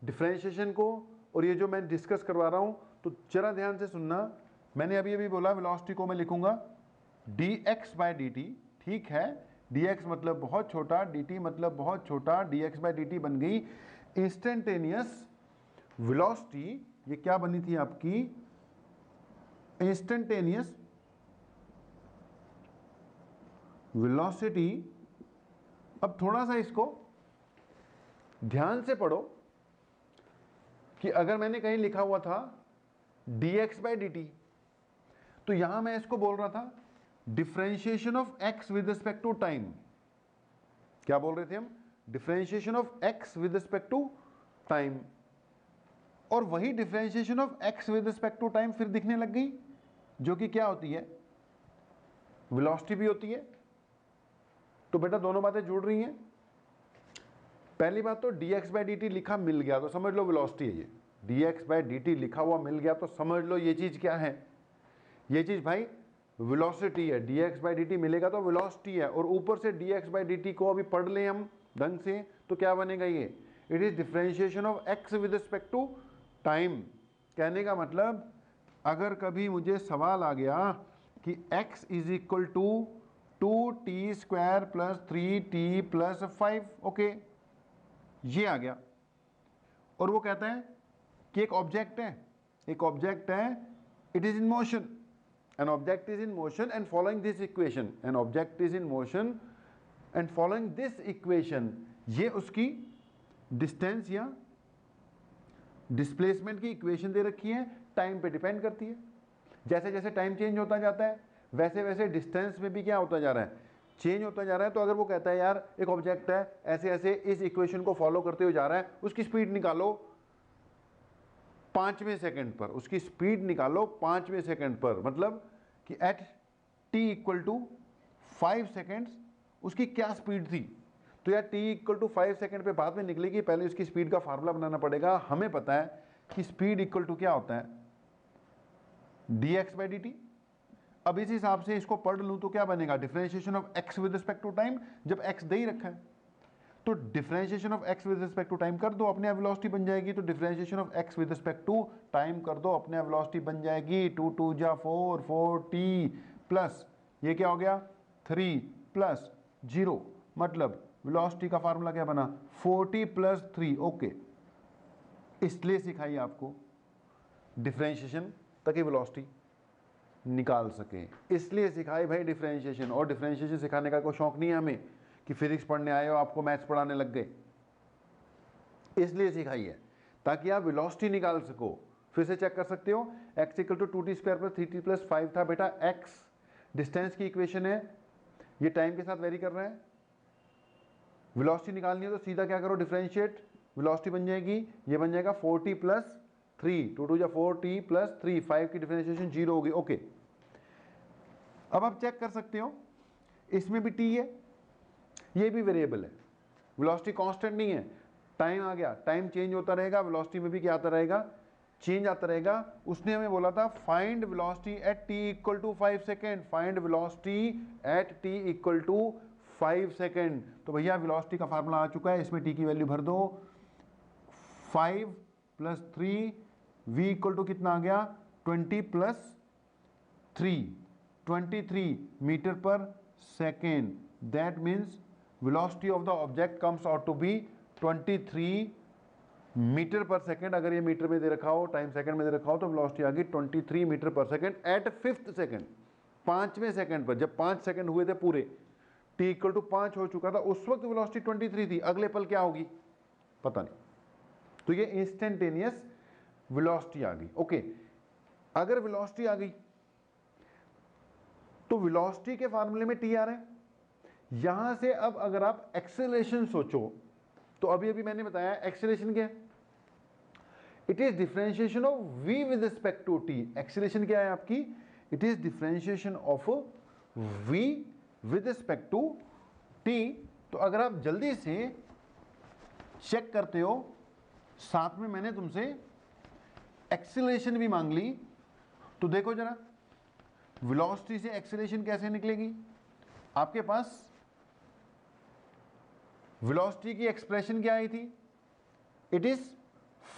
डिफरेंशिएशन को और ये जो मैं डिस्कस करवा रहा हूं। तो जरा ध्यान से सुनना, मैंने अभी अभी बोला वेलोसिटी को मैं लिखूंगा dx बाई dt, ठीक है? dx मतलब बहुत छोटा, dt मतलब बहुत छोटा, dx बाई dt बन गई इंस्टेंटेनियस वेलोसिटी। ये क्या बनी थी आपकी? Instantaneous velocity. अब थोड़ा सा इसको ध्यान से पढ़ो कि अगर मैंने कहीं लिखा हुआ था dx बाई dt, तो यहां मैं इसको बोल रहा था differentiation of x with respect to time. क्या बोल रहे थे हम? Differentiation of x with respect to time. और वही differentiation of x with respect to time फिर दिखने लग गई, जो कि क्या होती है? वेलोसिटी भी होती है। तो बेटा दोनों बातें जुड़ रही हैं। पहली बात तो dx बाई dt लिखा मिल गया तो समझ लो वेलोसिटी है ये। dx बाई dt लिखा हुआ मिल गया तो समझ लो ये चीज क्या है? ये चीज भाई वेलोसिटी है। dx बाई dt मिलेगा तो वेलोसिटी है। और ऊपर से dx बाई dt को अभी पढ़ लें हम ढंग से, तो क्या बनेगा ये? It is differentiation of x with respect to time. कहने का मतलब, अगर कभी मुझे सवाल आ गया कि x is equal to 2t square plus 3t plus 5, okay, ये आ गया, और वो कहता है कि एक ऑब्जेक्ट है, it is in motion, an object is in motion and following this equation, an object is in motion and following this equation, ये उसकी डिस्टेंस या डिस्प्लेसमेंट की इक्वेशन दे रखी है, टाइम पे डिपेंड करती है। जैसे जैसे टाइम चेंज होता जाता है वैसे वैसे डिस्टेंस में भी क्या होता जा रहा है? चेंज होता जा रहा है। तो अगर वो कहता है यार एक ऑब्जेक्ट है ऐसे ऐसे इस इक्वेशन को फॉलो करते हुए जा रहा है, उसकी स्पीड निकालो 5वें सेकंड पर, उसकी स्पीड निकालो 5वें सेकंड पर, मतलब कि at t equal to 5 seconds उसकी क्या स्पीड थी। तो यार t इक्वल टू 5 सेकेंड पे बाद में निकलेगी, पहले उसकी स्पीड का फार्मूला बनाना पड़ेगा। हमें पता है कि स्पीड इक्वल टू क्या होता है? dx by dt। अब इस हिसाब से इसको पढ़ लूं तो क्या बनेगा? Differentiation of x with respect to time. जब x दे ही रखा है तो differentiation of x with respect to time कर दो, अपने आप वेलोसिटी बन जाएगी। तो differentiation of x with respect to time कर दो, अपने आप वेलोसिटी बन जाएगी। 2 2 जा 4, 4t प्लस ये क्या हो गया 3 प्लस 0, मतलब वेलोसिटी का फार्मूला क्या बना 40 प्लस 3। ओके, इसलिए सिखाई आपको डिफरेंशिएशन ताकि वेलोसिटी निकाल सके, इसलिए सिखाई भाई डिफरेंशिएशन। और डिफरेंशिएशन सिखाने का कोई शौक नहीं है हमें कि फिजिक्स पढ़ने आए हो आपको मैथ्स पढ़ाने लग गए, इसलिए सिखाई है ताकि आप वेलोसिटी निकाल सको। फिर से चेक कर सकते हो, x equal to 2t square plus 3t plus 5 था बेटा। x डिस्टेंस की इक्वेशन है, ये टाइम के साथ वेरी कर रहा है। वेलोसिटी निकालनी है तो सीधा क्या करो, डिफरेंशिएट, वेलोसिटी बन जाएगी, ये बन जाएगा 4t प्लस 3, 2 2 4t प्लस 3, 5 की डिफरेंशिएशन 0 होगी। ओके, अब आप चेक कर सकते हो इसमें भी t है, ये भी वेरिएबल है, वेलोसिटी कांस्टेंट नहीं है। टाइम आ गया, टाइम चेंज होता रहेगा, वेलोसिटी में भी क्या आता रहेगा, चेंज आता रहेगा। उसने हमें बोला था find velocity at t equal to 5 second, find velocity at t equal to 5 second. तो भैया वेलोसिटी का फार्मूला आ चुका है, इसमें t की वैल्यू भर दो, 5 प्लस 3, v इक्वल टू कितना आ गया 20 plus 3, 23 metre per second. That means velocity of the object comes out to be 23 metre per second. अगर ये मीटर में दे रखा हो, टाइम सेकंड में दे रखा हो, तो वेलोसिटी आ गई 23 metre per second at 5th second, 5वें सेकेंड पर। जब 5 सेकेंड हुए थे पूरे, t इक्वल टू 5 हो चुका था, उस वक्त वेलोसिटी 23 थी, अगले पल क्या होगी पता नहीं। तो ये इंस्टेंटेनियस वेलोसिटी आ गई। ओके, अगर वेलोसिटी आ गई तो वेलोसिटी के फार्मूले में t आ रहा है। यहां से अब अगर आप एक्सेलरेशन सोचो, तो अभी अभी मैंने बताया एक्सेलरेशन क्या है, it is differentiation of v with respect to t। Acceleration क्या है आपकी, it is differentiation of v with respect to t। तो अगर आप जल्दी से चेक करते हो, साथ में मैंने तुमसे एक्सेलरेशन भी मांग ली, तो देखो जरा वेलोसिटी से एक्सेलरेशन कैसे निकलेगी। आपके पास वेलोसिटी की एक्सप्रेशन क्या आई थी, it is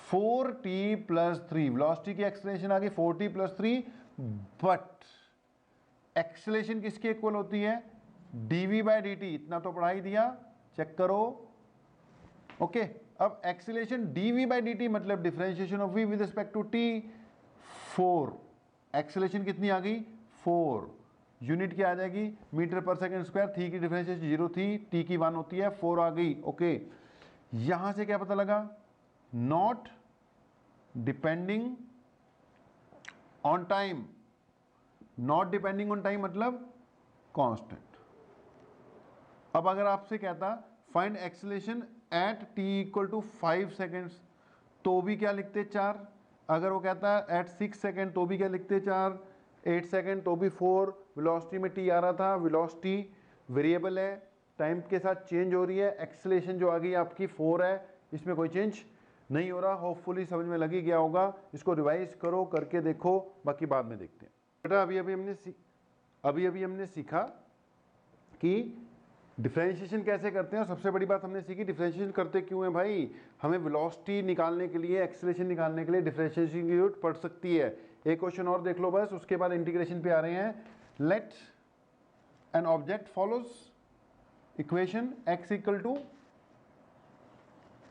4t plus 3, velocity की एक्सप्रेशन आ गई 4t प्लस 3, बट एक्सेलरेशन किसके इक्वल होती है, dv बाई dt। इतना तो पढ़ा ही दिया, चेक करो। ओके, अब एक्सेलरेशन dv बाई dt मतलब differentiation of v with respect to t। 4, acceleration कितनी आ गई 4, यूनिट क्या आ जाएगी मीटर पर सेकेंड स्क्वायर, थी की डिफरेंशिएशन 0 थी, t की 1 होती है, 4 आ गई। ओके, यहां से क्या पता लगा, not depending on time, not depending on time मतलब कांस्टेंट। अब अगर आपसे कहता find acceleration at t equal to 5 seconds, तो भी क्या लिखते 4। अगर वो कहता है एट 6 सेकेंड, तो भी क्या लिखते 4। 8 सेकेंड तो भी 4। वेलोसिटी में t आ रहा था, वेलोसिटी वेरिएबल है, टाइम के साथ चेंज हो रही है। एक्सेलरेशन जो आ गई आपकी 4 है, इसमें कोई चेंज नहीं हो रहा। होपफुली समझ में लग ही गया होगा, इसको रिवाइज करो, करके देखो, बाकी बाद में देखते हैं। बेटा अभी अभी हमने सीखा कि डिफरेंशिएशन कैसे करते हैं, और सबसे बड़ी बात हमने सीखी डिफरेंशिएशन करते क्यों है भाई। हमें वेलोसिटी निकालने के लिए, एक्सेलरेशन निकालने के लिए डिफरेंशिएशन की जरूरत पड़ सकती है। एक क्वेश्चन और देख लो बस, उसके बाद इंटीग्रेशन पे आ रहे हैं। Let an object follows equation x equal to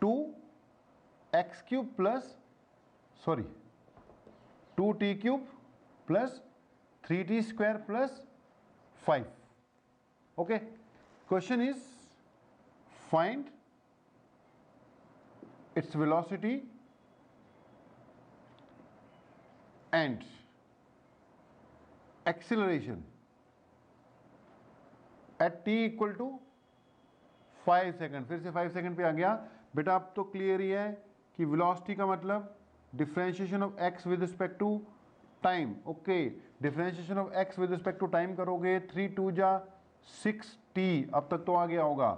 2x cube plus 2t cube plus 3t square plus 5। Okay, question is find its velocity and acceleration at t equal to 5 second. फिर से 5 second पे आ गया बेटा। अब तो clear ही है कि velocity का मतलब differentiation of x with respect to time. Okay, differentiation of x with respect to time करोगे, 3 2 जा 6t, अब तक तो आ गया होगा,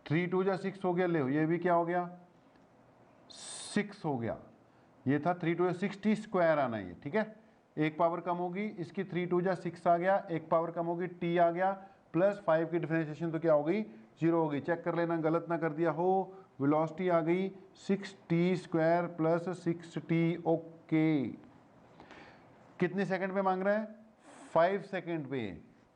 3 2 जा 6 हो गया, ले ये भी क्या हो गया 6 हो गया। ये था 3 2 जा 6t स्क्वायर आना ये, ठीक है। एक पावर कम होगी इसकी, 3 2 जा 6 आ गया, एक पावर कम होगी t आ गया, प्लस 5 की डिफरेंशिएशन तो क्या हो गई 0 हो गई। चेक कर लेना गलत ना कर दिया हो। वेलोसिटी आ गई 6t square plus 6t। Okay, कितने सेकंड पे मांग रहा है 5 सेकंड पे।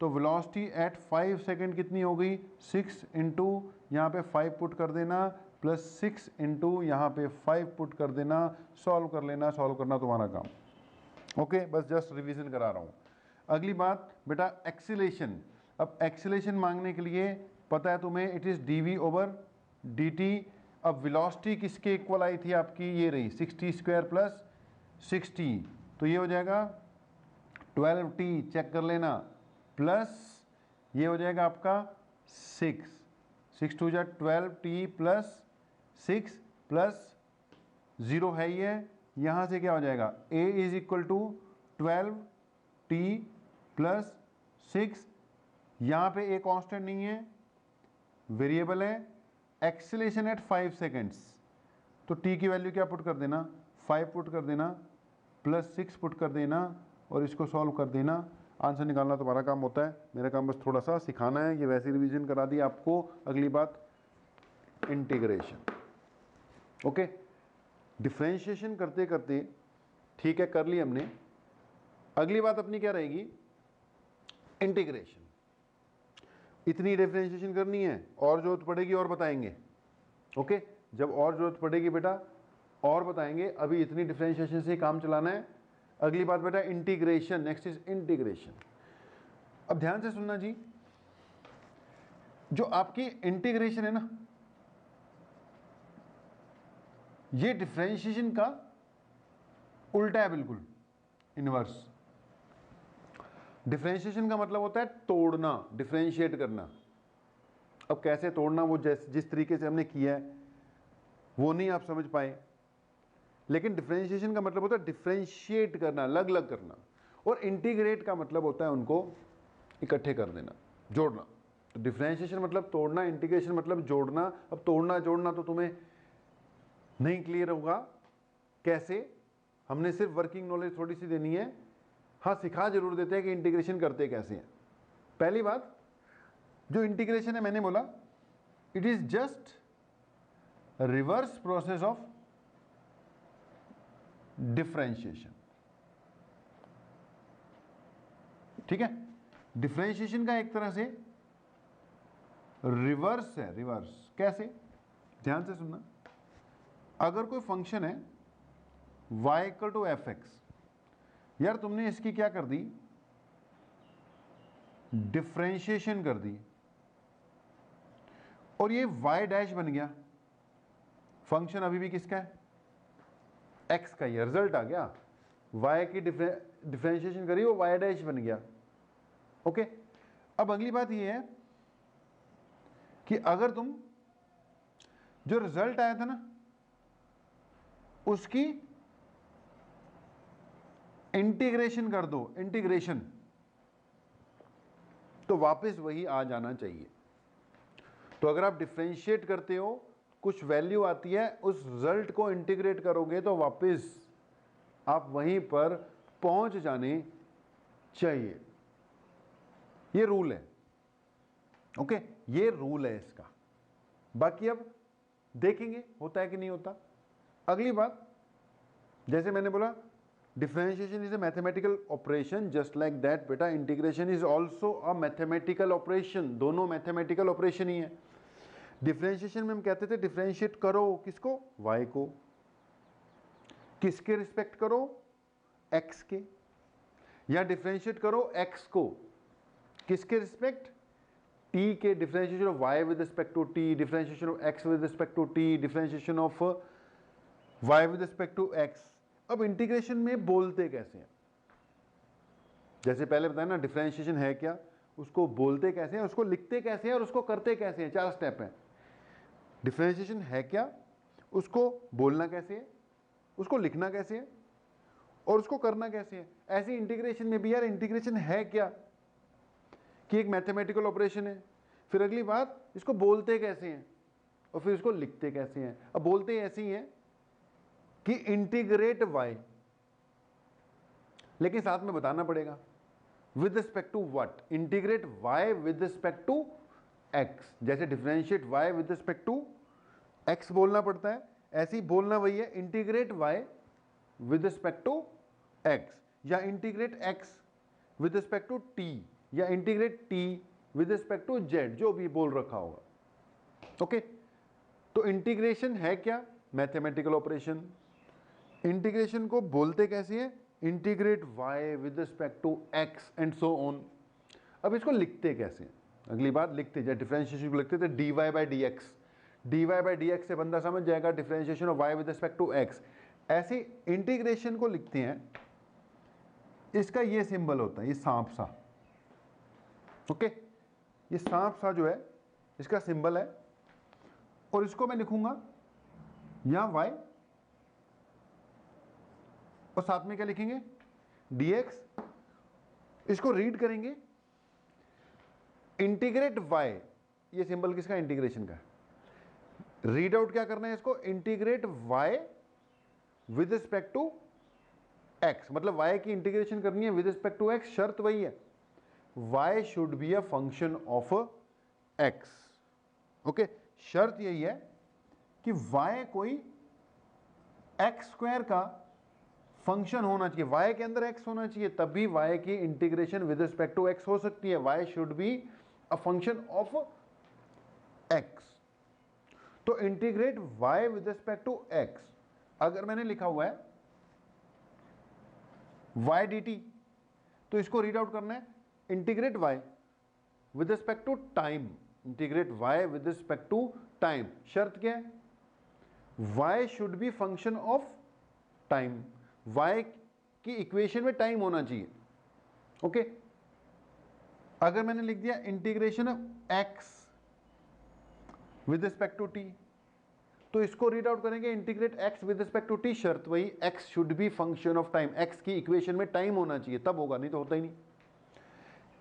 तो वेलोसिटी एट 5 सेकेंड कितनी हो गई, 6 इंटू यहाँ पे 5 पुट कर देना प्लस 6 इंटू यहाँ पे 5 पुट कर देना, सॉल्व कर लेना, सॉल्व करना तुम्हारा काम। ओके, बस जस्ट रिवीजन करा रहा हूँ। अगली बात बेटा एक्सीलेशन। अब एक्सीलेशन मांगने के लिए पता है तुम्हें it is d v over d t. अब वेलोसिटी किसके इक्वल आई थी आपकी, ये रही 60 स्क्वायर प्लस 60, तो ये हो जाएगा 12t, चेक कर लेना, प्लस ये हो जाएगा आपका 6 टू जा 12t प्लस 6 प्लस 0 है ये, यहाँ से क्या हो जाएगा a is equal to 12t plus 6, यहाँ पे a कांस्टेंट नहीं है, वेरिएबल है। एक्सीलेशन एट 5 सेकेंड्स, तो t की वैल्यू क्या पुट कर देना, 5 पुट कर देना प्लस 6 पुट कर देना और इसको सॉल्व कर देना, आंसर निकालना तुम्हारा काम होता है। मेरा काम बस थोड़ा सा सिखाना है, ये वैसे रिवीजन करा दी आपको। अगली बात इंटीग्रेशन। ओके, डिफरेंशिएशन करते करते ठीक है कर ली हमने। अगली बात अपनी क्या रहेगी, इंटीग्रेशन। इतनी डिफरेंशिएशन करनी है, और जरूरत पड़ेगी और बताएंगे। ओके, जब और जरूरत पड़ेगी बेटा और बताएंगे, अभी इतनी डिफरेंशिएशन से काम चलाना है। अगली बात बेटा इंटीग्रेशन, नेक्स्ट इज इंटीग्रेशन। अब ध्यान से सुनना जी, जो आपकी इंटीग्रेशन है ना, ये डिफरेंशिएशन का उल्टा है, बिल्कुल इनवर्स। डिफरेंशिएशन का मतलब होता है तोड़ना, डिफरेंशिएट करना। अब कैसे तोड़ना, वो जिस तरीके से हमने किया है वो नहीं आप समझ पाए, लेकिन डिफरेंशिएशन का मतलब होता है डिफरेंशिएट करना, अलग अलग करना। और इंटीग्रेट का मतलब होता है उनको इकट्ठे कर देना, जोड़ना। तो डिफरेंशिएशन मतलब तोड़ना, इंटीग्रेशन मतलब जोड़ना। अब तोड़ना जोड़ना तो तुम्हें नहीं क्लियर होगा कैसे, हमने सिर्फ वर्किंग नॉलेज थोड़ी सी देनी है। हाँ, सिखा जरूर देते हैं कि इंटीग्रेशन करते कैसे हैं। पहली बात, जो इंटीग्रेशन है मैंने बोला it is just reverse process of differentiation. ठीक है, डिफरेंशिएशन का एक तरह से रिवर्स है। रिवर्स कैसे, ध्यान से सुनना। अगर कोई फंक्शन है y equal to F x, यार तुमने इसकी क्या कर दी, डिफरेंशिएशन कर दी, और ये y डैश बन गया। फंक्शन अभी भी किसका है, x का। ये रिजल्ट आ गया, y की डिफरेंशिएशन करी, वो y डैश बन गया। ओके, अब अगली बात ये है कि अगर तुम जो रिजल्ट आया था ना उसकी इंटीग्रेशन कर दो, इंटीग्रेशन, तो वापस वही आ जाना चाहिए। तो अगर आप डिफरेंशिएट करते हो, कुछ वैल्यू आती है, उस रिजल्ट को इंटीग्रेट करोगे तो वापस आप वहीं पर पहुंच जाने चाहिए। ये रूल है। ओके, ये रूल है इसका। बाकी अब देखेंगे होता है कि नहीं होता। अगली बात, जैसे मैंने बोला differentiation is a mathematical operation, just like that बेटा integration is also a mathematical operation. दोनों मैथमेटिकल ऑपरेशन ही है। डिफरेंशिएशन में हम कहते थे डिफरेंशिएट करो किसको, y को। किसके रिस्पेक्ट करो, x के। या डिफरेंशिएट करो x को किसके रिस्पेक्ट, t के। Differentiation of y with respect to t, differentiation of x with respect to t, differentiation of y with respect to x। अब इंटीग्रेशन में बोलते कैसे हैं, जैसे पहले बताया ना डिफरेंशिएशन है क्या, उसको बोलते कैसे हैं, उसको लिखते कैसे हैं और उसको करते कैसे हैं। 4 स्टेप हैं। डिफरेंशिएशन है क्या, उसको बोलना कैसे है, उसको लिखना कैसे है और उसको करना कैसे है। ऐसे इंटीग्रेशन में भी यार इंटीग्रेशन है क्या कि एक मैथमेटिकल ऑपरेशन है। फिर अगली बात, इसको बोलते कैसे हैं और फिर इसको लिखते कैसे हैं। अब बोलते ऐसे ही हैं कि इंटीग्रेट y, लेकिन साथ में बताना पड़ेगा with respect to what, integrate y with respect to x। जैसे differentiate y with respect to x बोलना पड़ता है, ऐसे ही बोलना वही है integrate y with respect to x, या integrate x with respect to t, या integrate t with respect to z, जो भी बोल रखा होगा। ओके, तो इंटीग्रेशन है क्या? Mathematical operation. इंटीग्रेशन को बोलते कैसे हैं? Integrate y with respect to x and so on. अब इसको लिखते कैसे हैं? अगली बात, लिखते जैसे डिफरेंशिएशन को लिखते थे dy by d x, d y by d x से बंदा समझ जाएगा differentiation of y with respect to x। ऐसे इंटीग्रेशन को लिखते हैं, इसका ये सिंबल होता है, ये सांप सा। ओके, ये सांप सा जो है इसका सिंबल है, और इसको मैं लिखूंगा यहां y, और साथ में क्या लिखेंगे? dx। इसको रीड करेंगे इंटीग्रेट y, ये सिंबल किसका? इंटीग्रेशन का। रीड आउट क्या करना है इसको? Integrate y with respect to x, मतलब y की इंटीग्रेशन करनी है विद रिस्पेक्ट टू x। शर्त वही है, y should be a function of x। Okay, शर्त यही है कि y कोई x स्क्वायर का फंक्शन होना चाहिए, y के अंदर x होना चाहिए, तभी y की integration with respect to x हो सकती है। y should be a function of x। तो integrate y with respect to x, अगर मैंने लिखा हुआ है y dt, तो इसको रीड आउट करना है integrate y with respect to time, integrate y with respect to time. शर्त क्या है? y should be function of time, y की इक्वेशन में टाइम होना चाहिए। ओके, अगर मैंने लिख दिया integration of x with respect to t, तो इसको रीड आउट करेंगे integrate x with respect to t। शर्त वही, x should be function of time, x की इक्वेशन में टाइम होना चाहिए, तब होगा, नहीं तो होता ही नहीं।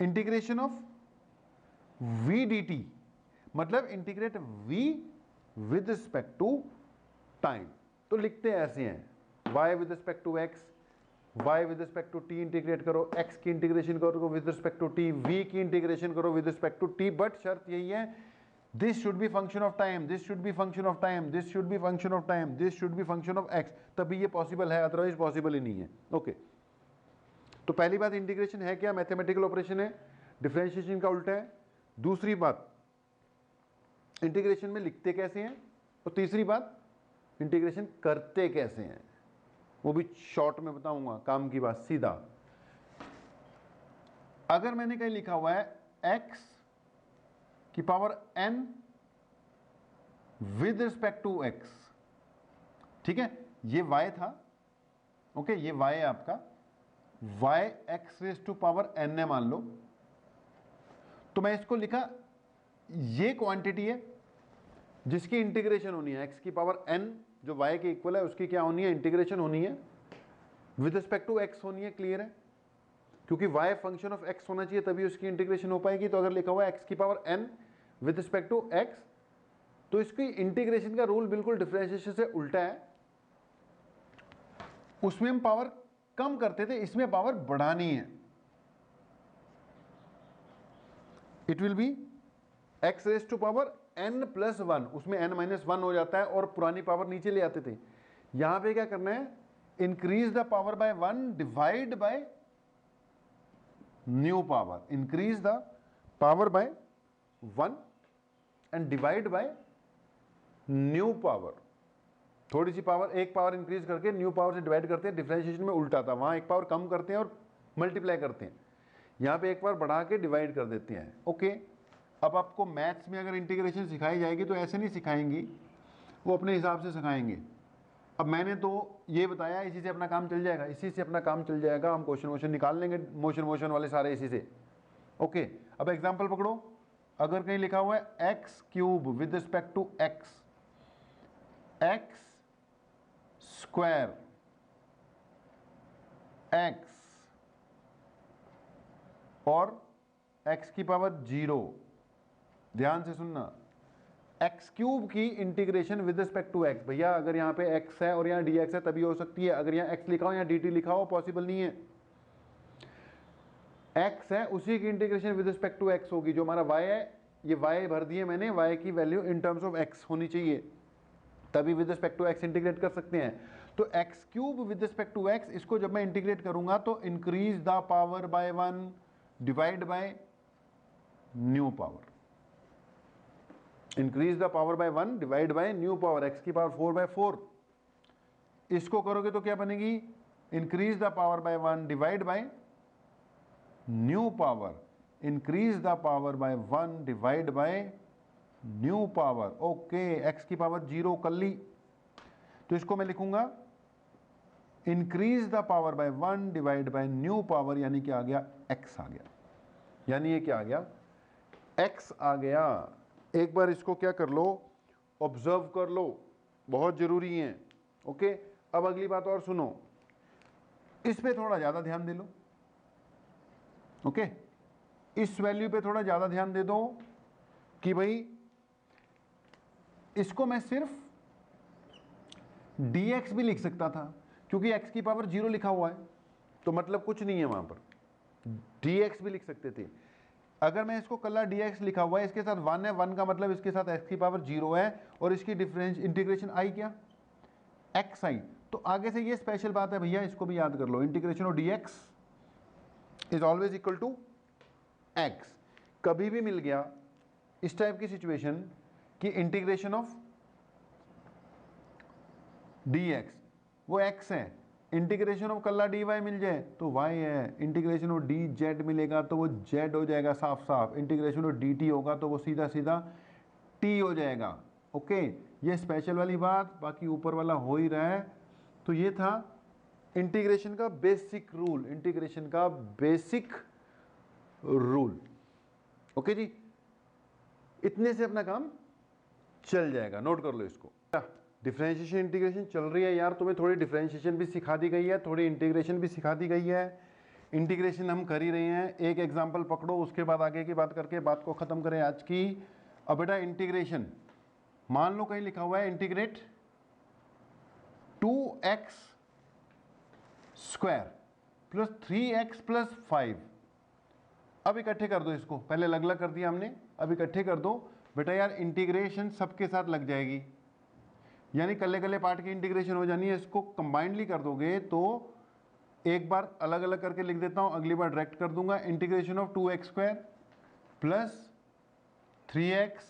इंटीग्रेशन ऑफ v dt, मतलब integrate v with respect to time. तो लिखते ऐसे हैं, y with respect to x, y with respect to t integrate करो, x की इंटीग्रेशन करो with respect to t, v की इंटीग्रेशन करो with respect to t। But शर्त यही है, this should be function of time, this should be function of time, this should be function of time, this should be function of x, तभी ये possible है, otherwise possible ही नहीं है। Okay, तो पहली बात, इंटीग्रेशन है क्या? मैथमेटिकल ऑपरेशन है, डिफरेंशिएशन का उल्टा है। दूसरी बात, इंटीग्रेशन में लिखते कैसे हैं, और तीसरी बात, इंटीग्रेशन करते कैसे हैं, वो भी शॉर्ट में बताऊंगा, काम की बात सीधा। अगर मैंने कहीं लिखा हुआ है x की power n with respect to x, ठीक है, ये y था। ओके, ये y है आपका, y x raise to power n है मान लो, तो मैं इसको लिखा, ये क्वांटिटी है जिसकी इंटीग्रेशन होनी है, x की पावर n जो y के इक्वल है, उसकी क्या होनी है? इंटीग्रेशन होनी है विद रिस्पेक्ट टू x होनी है। क्लियर है? क्योंकि y फंक्शन ऑफ x होना चाहिए, तभी उसकी इंटीग्रेशन हो पाएगी। तो अगर लिखा हुआ है x की power n with respect to x, तो इसकी इंटीग्रेशन का रूल बिल्कुल डिफरेंशिएशन से उल्टा है। उसमें हम पावर कम करते थे, इसमें पावर बढ़ानी है। It will be x raise to power n plus 1, उसमें n माइनस 1 हो जाता है और पुरानी पावर नीचे ले आते थे। यहां पे क्या करना है? Increase the power by 1 divide by new power, increase the power by 1 and divide by new power. थोड़ी सी पावर, एक पावर इंक्रीज करके न्यू पावर से डिवाइड करते हैं। डिफरेंशिएशन में उल्टा था, वहां एक पावर कम करते हैं और मल्टीप्लाई करते हैं, यहां पे एक बार बढ़ा के डिवाइड कर देते हैं। ओके, अब आपको मैथ्स में अगर इंटीग्रेशन सिखाई जाएगी तो ऐसे नहीं सिखाएंगी, वो अपने हिसाब से सिखाएंगे। अब मैंने तो ये बताया, इसी से अपना काम चल जाएगा, इसी से अपना काम चल जाएगा, हम क्वेश्चन वोश्चन निकाल लेंगे, मोशन वाले सारे इसी से। ओके, अब एग्जांपल पकड़ो। अगर कहीं लिखा हुआ है x cube with respect to x, x square x और एक्स की पावर 0, ध्यान से सुनना, एक्स क्यूब की integration with respect to x. भैया अगर यहाँ पे एक्स है और यहाँ डी एक्स है तभी हो सकती है, अगर यहाँ एक्स लिखा हो यहाँ डी टी लिखा हो पॉसिबल नहीं है। एक्स है, उसी की integration with respect to x होगी। जो हमारा वाई है, ये वाई भर दिए मैंने, वाई की value in terms of x होनी चाहिए, तभी with respect to x integrate कर सकते हैं। तो x cube with respect to x, इसको जब मैं इंटीग्रेट करूंगा तो increase the power by 1 divide by new power, increase the power by 1 divide by new power x की पावर 4/4। इसको करोगे तो क्या बनेगी, increase the power by 1 divide by new power, increase the power by 1 divide by new power. Okay, x की power 0 कर ली, तो इसको मैं लिखूंगा increase the power by 1 divide by new power, यानी कि आ गया x आ गया, यानी ये क्या आ गया, x आ गया। एक बार इसको क्या कर लो, ऑब्जर्व कर लो, बहुत जरूरी है। ओके, अब अगली बात और सुनो, इस पे थोड़ा ज्यादा ध्यान दे लो। ओके, इस वैल्यू पे थोड़ा ज्यादा ध्यान दे दो कि भाई इसको मैं सिर्फ dx भी लिख सकता था, क्योंकि x की पावर 0 लिखा हुआ है, तो मतलब कुछ नहीं है वहां पर, dx भी लिख सकते थे। अगर मैं इसको कल्ला dx लिखा हुआ है, इसके साथ 1 है, 1 का मतलब इसके साथ x की पावर 0 है, और इसकी डिफरेंस इंटीग्रेशन आई क्या, x आई। तो आगे से ये स्पेशल बात है भैया, इसको भी याद कर लो, integration of dx is always equal to x। कभी भी मिल गया इस टाइप की सिचुएशन कि इंटीग्रेशन ऑफ dx वो x है, इंटीग्रेशन ऑफ कल्ला dy मिल जाए तो y है, इंटीग्रेशन ऑफ dz मिलेगा तो वो z हो जाएगा साफ साफ, इंटीग्रेशन ऑफ dt होगा तो वो सीधा सीधा t हो जाएगा। ओके, ये स्पेशल वाली बात, बाकी ऊपर वाला हो ही रहा है। तो ये था इंटीग्रेशन का बेसिक रूल, इंटीग्रेशन का बेसिक रूल। ओके जी, इतने से अपना काम चल जाएगा, नोट कर लो इसको। डिफरेंशिएशन इंटीग्रेशन चल रही है यार, तुम्हें थोड़ी डिफरेंशिएशन भी सिखा दी गई है, थोड़ी इंटीग्रेशन भी सिखा दी गई है। इंटीग्रेशन हम कर ही रहे हैं, एक एग्जांपल पकड़ो, उसके बाद आगे की बात करके बात को ख़त्म करें आज की। अब बेटा इंटीग्रेशन, मान लो कहीं लिखा हुआ है integrate 2x square plus 3x plus 5। अब इकट्ठे कर दो इसको, पहले अलग अलग कर दिया हमने, अब इकट्ठे कर दो। बेटा यार इंटीग्रेशन सबके साथ लग जाएगी, यानी कल्ले कल्ले पार्ट की इंटीग्रेशन हो जानी है। इसको कंबाइंडली कर दोगे तो एक बार अलग अलग करके लिख देता हूं, अगली बार डायरेक्ट कर दूंगा। Integration of 2x square plus 3x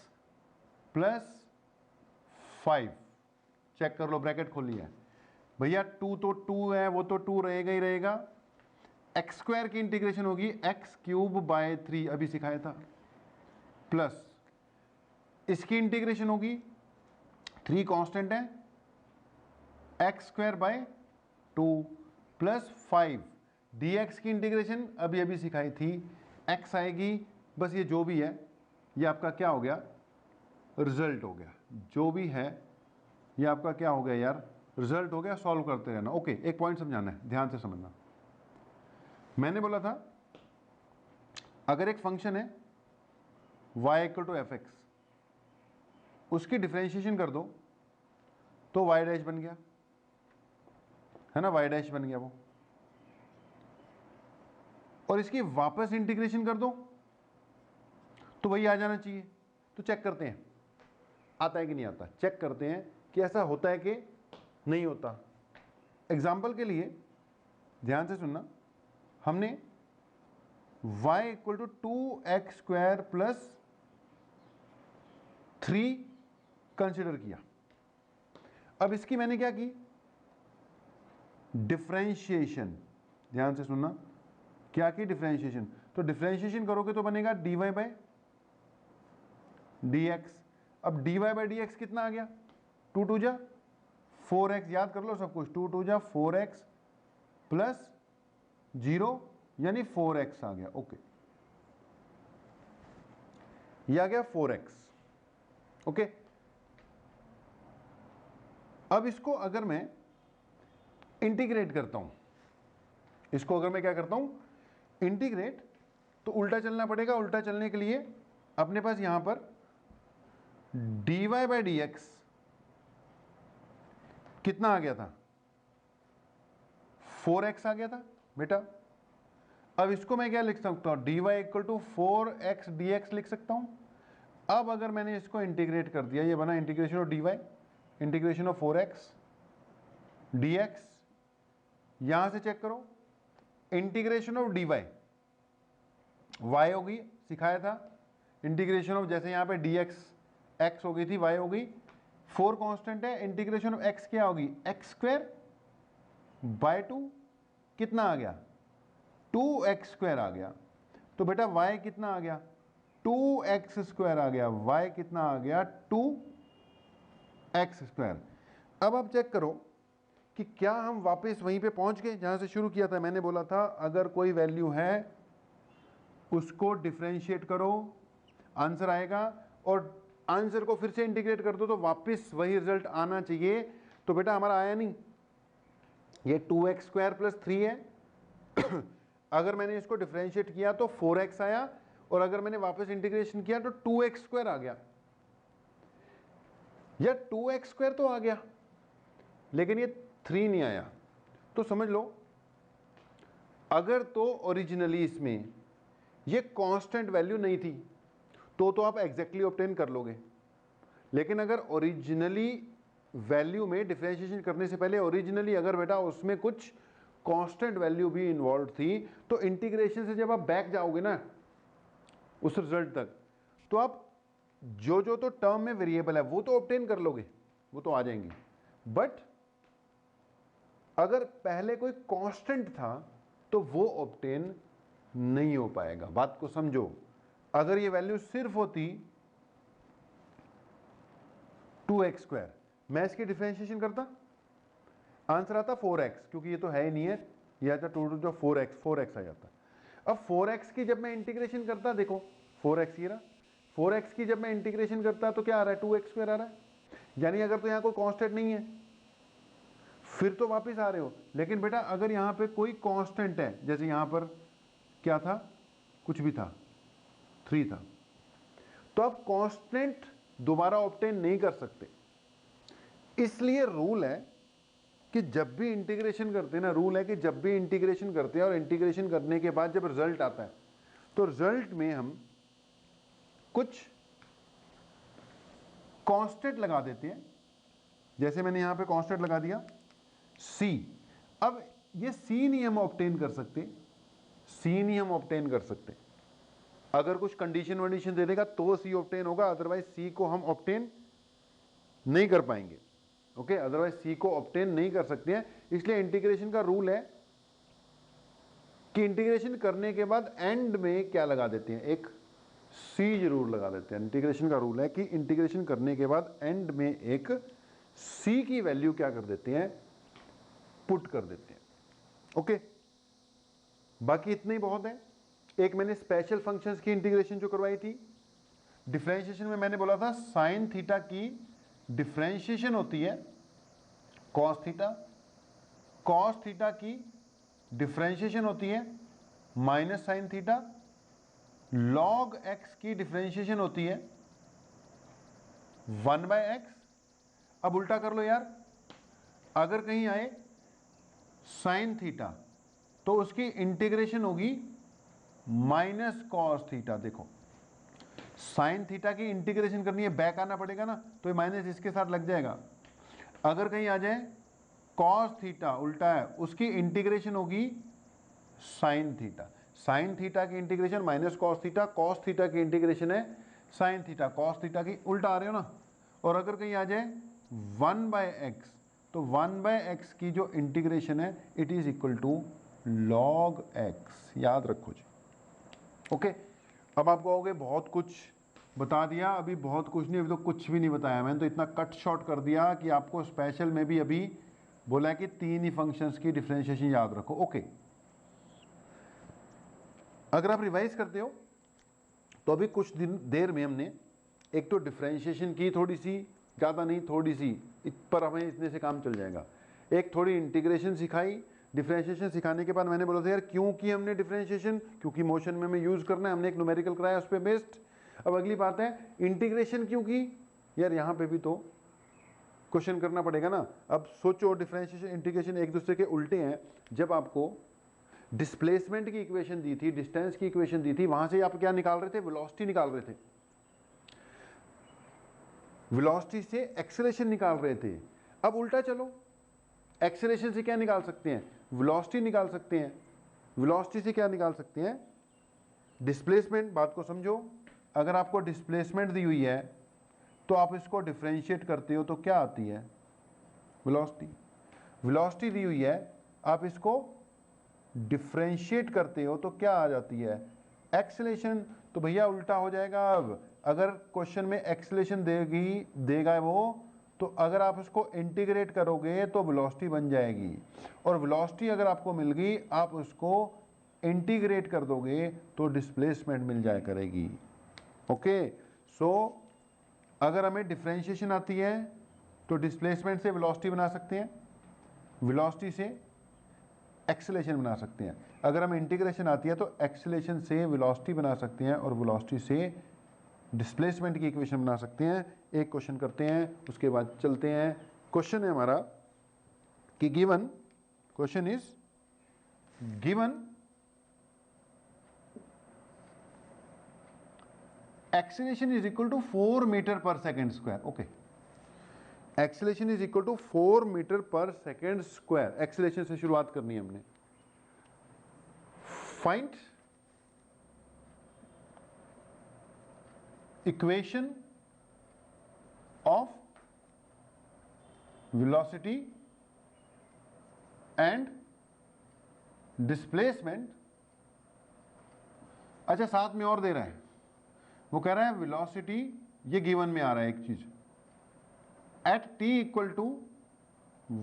plus 5, check कर लो, ब्रैकेट खोली है भैया, 2 तो 2 है, वो तो 2 रहेगा ही रहेगा। एक्स स्क्वायर की इंटीग्रेशन होगी एक्स क्यूब बाय 3, अभी सिखाया था, प्लस इसकी इंटीग्रेशन होगी 3 कांस्टेंट है, x square by 2 plus 5। dx की इंटीग्रेशन अभी अभी सिखाई थी, x आएगी, बस ये जो भी है ये आपका क्या हो गया, रिजल्ट हो गया, जो भी है ये आपका क्या हो गया यार, रिजल्ट हो गया। सॉल्व करते रहना। ओके, एक पॉइंट समझाना है, ध्यान से समझना। मैंने बोला था अगर एक फंक्शन है y equal to F x, उसकी डिफरेंशिएशन कर दो तो y डैश बन गया, है ना, y डैश बन गया वो, और इसकी वापस इंटीग्रेशन कर दो तो वही आ जाना चाहिए। तो चेक करते हैं आता है कि नहीं आता, चेक करते हैं कि ऐसा होता है कि नहीं होता। एग्जाम्पल के लिए ध्यान से सुनना, हमने y equal to 2x square plus 3 consider किया। अब इसकी मैंने क्या की, डिफरेंशिएशन, ध्यान से सुनना, क्या की, डिफरेंशिएशन। तो डिफरेंशिएशन करोगे तो बनेगा dy बाय dx। अब dy बाय dx कितना आ गया, 2 2 जा 4x, याद कर लो सब कुछ, 2 2 जा 4x प्लस 0 यानी 4x आ गया। ओके, ये आ गया 4x। ओके, अब इसको अगर मैं इंटीग्रेट करता हूं, इसको अगर मैं क्या करता हूं, इंटीग्रेट, तो उल्टा चलना पड़ेगा। उल्टा चलने के लिए अपने पास यहां पर dy बाय dx कितना आ गया था, 4x आ गया था बेटा। अब इसको मैं क्या लिख सकता हूं, dy equal to 4x dx लिख सकता हूं। अब अगर मैंने इसको इंटीग्रेट कर दिया, ये बना integration of dy, integration of 4x dx। यहां से चेक करो, इंटीग्रेशन ऑफ dy y होगी, सिखाया था इंटीग्रेशन ऑफ, जैसे यहाँ पे dx x हो गई थी, y हो गई, 4 कांस्टेंट है, इंटीग्रेशन ऑफ x क्या होगी, x स्क्वायर बाय 2, कितना आ गया 2x स्क्वायर आ गया। तो बेटा y कितना आ गया 2x स्क्वायर आ गया, y कितना आ गया 2x स्क्वायर। अब आप चेक करो कि क्या हम वापस वहीं पे पहुंच गए जहां से शुरू किया था। मैंने बोला था अगर कोई वैल्यू है उसको डिफरेंशिएट करो, आंसर आएगा, और आंसर को फिर से इंटीग्रेट कर दो तो वापस वही रिजल्ट आना चाहिए। तो बेटा हमारा आया नहीं, ये 2x स्क्वायर प्लस 3 है अगर मैंने इसको डिफरेंशिएट किया तो 4x आया, और अगर मैंने वापस इंटीग्रेशन किया तो 2x स्क्वायर आ गया। या 2x स्क्वायर तो आ गया लेकिन ये 3 नहीं आया। तो समझ लो अगर तो ओरिजिनली इसमें ये कांस्टेंट वैल्यू नहीं थी तो आप एग्जैक्टली ऑब्टेन कर लोगे, लेकिन अगर ओरिजिनली वैल्यू में डिफरेंशिएशन करने से पहले ओरिजिनली अगर बेटा उसमें कुछ कांस्टेंट वैल्यू भी इन्वॉल्व थी तो इंटीग्रेशन से जब आप बैक जाओगे ना उस रिजल्ट तक, तो आप जो जो तो टर्म में वेरिएबल है वो तो ऑब्टेन कर लोगे, वो तो आ जाएंगे, बट अगर पहले कोई कांस्टेंट था तो वो ऑब्टेन नहीं हो पाएगा। बात को समझो, अगर ये वैल्यू सिर्फ होती 2x स्क्वायर, मैं इसकी डिफरेंशिएशन करता, आंसर आता 4x, क्योंकि ये तो है ही नहीं है, ये आता 2 जो 4x आ जाता। अब 4x की जब मैं इंटीग्रेशन करता, देखो 4x ये रहा, 4x की जब मैं इंटीग्रेशन करता तो क्या आ रहा है 2x स्क्वायर आ रहा है, यानी अगर तो यहाँ कोई कांस्टेंट नहीं है फिर तो वापस आ रहे हो। लेकिन बेटा अगर यहाँ पे कोई कांस्टेंट है, जैसे यहाँ पर क्या था, कुछ भी था, 3 था, तो आप कांस्टेंट दोबारा ऑब्टेन नहीं कर सकते। इसलिए रूल है कि जब भी इंटीग्रेशन करते हैं ना, रूल है कि जब भी इंटीग्रेशन करते हैं और इंटीग्रेशन करने के बाद जब रिजल्ट आता है तो रिजल्ट में हम कुछ कांस्टेंट लगा देते हैं। जैसे मैंने यहां पे कांस्टेंट लगा दिया c। अब ये c नहीं हम ऑब्टेन कर सकते, c नहीं हम ऑब्टेन कर सकते, अगर कुछ कंडीशन वंडीशन दे देगा तो c ऑब्टेन होगा, अदरवाइज c को हम ऑब्टेन नहीं कर पाएंगे। ओके, अदरवाइज c को ऑब्टेन नहीं कर सकते हैं। इसलिए इंटीग्रेशन का रूल है कि इंटीग्रेशन करने के बाद एंड में क्या लगा देते हैं, एक c जरूर लगा देते हैं। इंटीग्रेशन का रूल है कि इंटीग्रेशन करने के बाद एंड में एक c की वैल्यू क्या कर देते हैं, पुट कर देते हैं। ओके, बाकी इतना ही बहुत है। एक मैंने स्पेशल फंक्शंस की इंटीग्रेशन जो करवाई थी, डिफरेंशिएशन में मैंने बोला था साइन थीटा की डिफरेंशिएशन होती है कॉस थीटा, कॉस थीटा की डिफरेंशिएशन होती है minus sine theta, log x की डिफरेंशिएशन होती है 1/x। अब उल्टा कर लो यार, अगर कहीं आए साइन थीटा तो उसकी इंटीग्रेशन होगी माइनस कॉस थीटा। देखो साइन थीटा की इंटीग्रेशन करनी है, बैक आना पड़ेगा ना, तो ये माइनस इसके साथ लग जाएगा। अगर कहीं आ जाए कॉस थीटा, उल्टा है, उसकी इंटीग्रेशन होगी साइन थीटा। साइन थीटा की integration minus cos theta, cos theta की इंटीग्रेशन है साइन थीटा, कॉस थीटा की उल्टा आ रहे हो ना। और अगर कहीं आ जाए 1/x तो 1/x की जो इंटीग्रेशन है it is equal to log x, याद रखो जी। ओके, अब आप कहोगे बहुत कुछ बता दिया, अभी बहुत कुछ नहीं, अभी तो कुछ भी नहीं बताया मैंने, तो इतना कट शॉर्ट कर दिया कि आपको स्पेशल में भी अभी बोला है कि 3 ही फंक्शंस की डिफरेंशिएशन याद रखो। ओके, अगर आप रिवाइज करते हो तो अभी कुछ देर में हमने एक तो डिफरेंशिएशन की थोड़ी सी, ज़्यादा नहीं थोड़ी सी, इस पर हमें इतने से काम चल जाएगा। एक थोड़ी इंटीग्रेशन सिखाई, डिफरेंशिएशन सिखाने के बाद मैंने बोला था यार क्यों की हमने डिफरेंशिएशन, क्योंकि मोशन में हमें यूज़ करना है, हमने एक न्यूमेरिकल कराया उस पर बेस्ड। अब अगली बात है इंटीग्रेशन क्यों की, यार यहाँ पे भी तो क्वेश्चन करना पड़ेगा ना। अब सोचो डिफरेंशिएशन इंटीग्रेशन एक दूसरे के उल्टे हैं। जब आपको डिस्प्लेसमेंट की इक्वेशन दी थी, डिस्टेंस की इक्वेशन दी थी, वहां से आप क्या निकाल रहे थे, वेलोसिटी निकाल रहे थे, वेलोसिटी से एक्सेलरेशन निकाल रहे थे। अब उल्टा चलो, एक्सेलरेशन से क्या निकाल सकते हैं, वेलोसिटी निकाल सकते हैं, वेलोसिटी से क्या निकाल सकते हैं, डिस्प्लेसमेंट, बात को समझो, अगर आपको डिस्प्लेसमेंट दी हुई है तो आप इसको डिफरेंशिएट करते हो तो क्या आती है? वेलोसिटी। वेलोसिटी दी हुई है, आप इसको डिफरेंशिएट करते हो तो क्या आ जाती है? एक्सेलेरेशन। तो भैया उल्टा हो जाएगा। अब अगर क्वेश्चन में एक्सेलेरेशन देगा वो, तो अगर आप उसको इंटीग्रेट करोगे तो वेलोसिटी बन जाएगी, और वेलोसिटी अगर आपको मिल गई, आप उसको इंटीग्रेट कर दोगे तो डिस्प्लेसमेंट मिल जाया करेगी। ओके, सो अगर हमें डिफरेंशिएशन आती है तो डिस्प्लेसमेंट से वेलोसिटी बना सकते हैं, वेलोसिटी से एक्सेलेरेशन बना सकते हैं। अगर हमें इंटीग्रेशन आती है तो एक्सेलेरेशन से वेलोसिटी बना सकते हैं और वेलोसिटी से डिस्प्लेसमेंट की इक्वेशन बना सकते हैं। एक क्वेश्चन करते हैं, उसके बाद चलते हैं। क्वेश्चन है हमारा कि given, question is given acceleration is equal to 4 metre per second square. Okay, acceleration is equal to 4 metre per second square. Acceleration से शुरुआत करनी है हमने। Find equation of velocity and displacement. अच्छा, साथ में और दे रहा है, वो कह रहा है वेलोसिटी, ये गिवन में आ रहा है एक चीज, at t equal to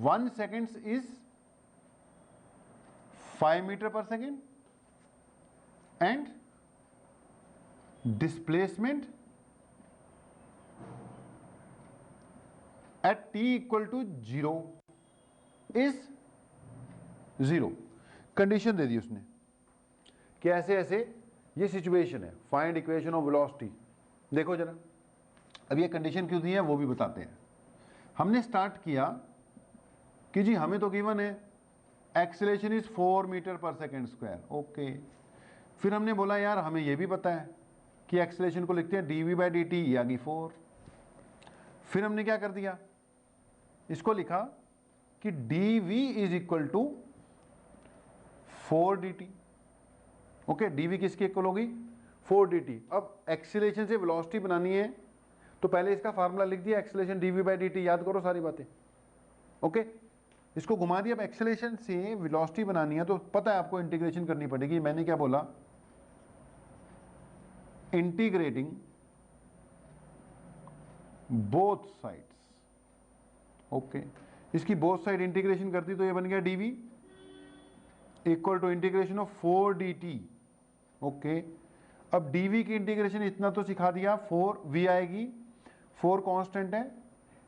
1 seconds is 5 metre per second and displacement at t equal to 0 is 0। Condition दे दी उसने कि ऐसे ऐसे ये सिचुएशन है, फाइंड इक्वेशन ऑफ वेलोसिटी। देखो जरा, अब ये कंडीशन क्यों दी है वो भी बताते हैं। हमने स्टार्ट किया कि जी हमें तो गिवन है acceleration is 4 metre per second square. Okay, फिर हमने बोला यार हमें ये भी पता है कि एक्सेलेरेशन को लिखते हैं dv बाई dt, ये आ गई 4। फिर हमने क्या कर दिया, इसको लिखा कि dv is equal to 4 dt। Okay, dv किसके इक्वल होगी? 4 dt। अब एक्सेलेरेशन से वेलोसिटी बनानी है तो पहले इसका फार्मूला लिख दिया, एक्सेलेरेशन dv बाई dt, याद करो सारी बातें। ओके, इसको घुमा दिया। अब एक्सेलेरेशन से वेलोसिटी बनानी है तो पता है आपको इंटीग्रेशन करनी पड़ेगी। मैंने क्या बोला, इंटीग्रेटिंग बोथ साइड्स। ओके, इसकी बोथ साइड इंटीग्रेशन करती तो ये बन गया dv equal to integration of 4 dt। Okay, अब dv की इंटीग्रेशन इतना तो सिखा दिया, 4v आएगी, 4 कांस्टेंट है,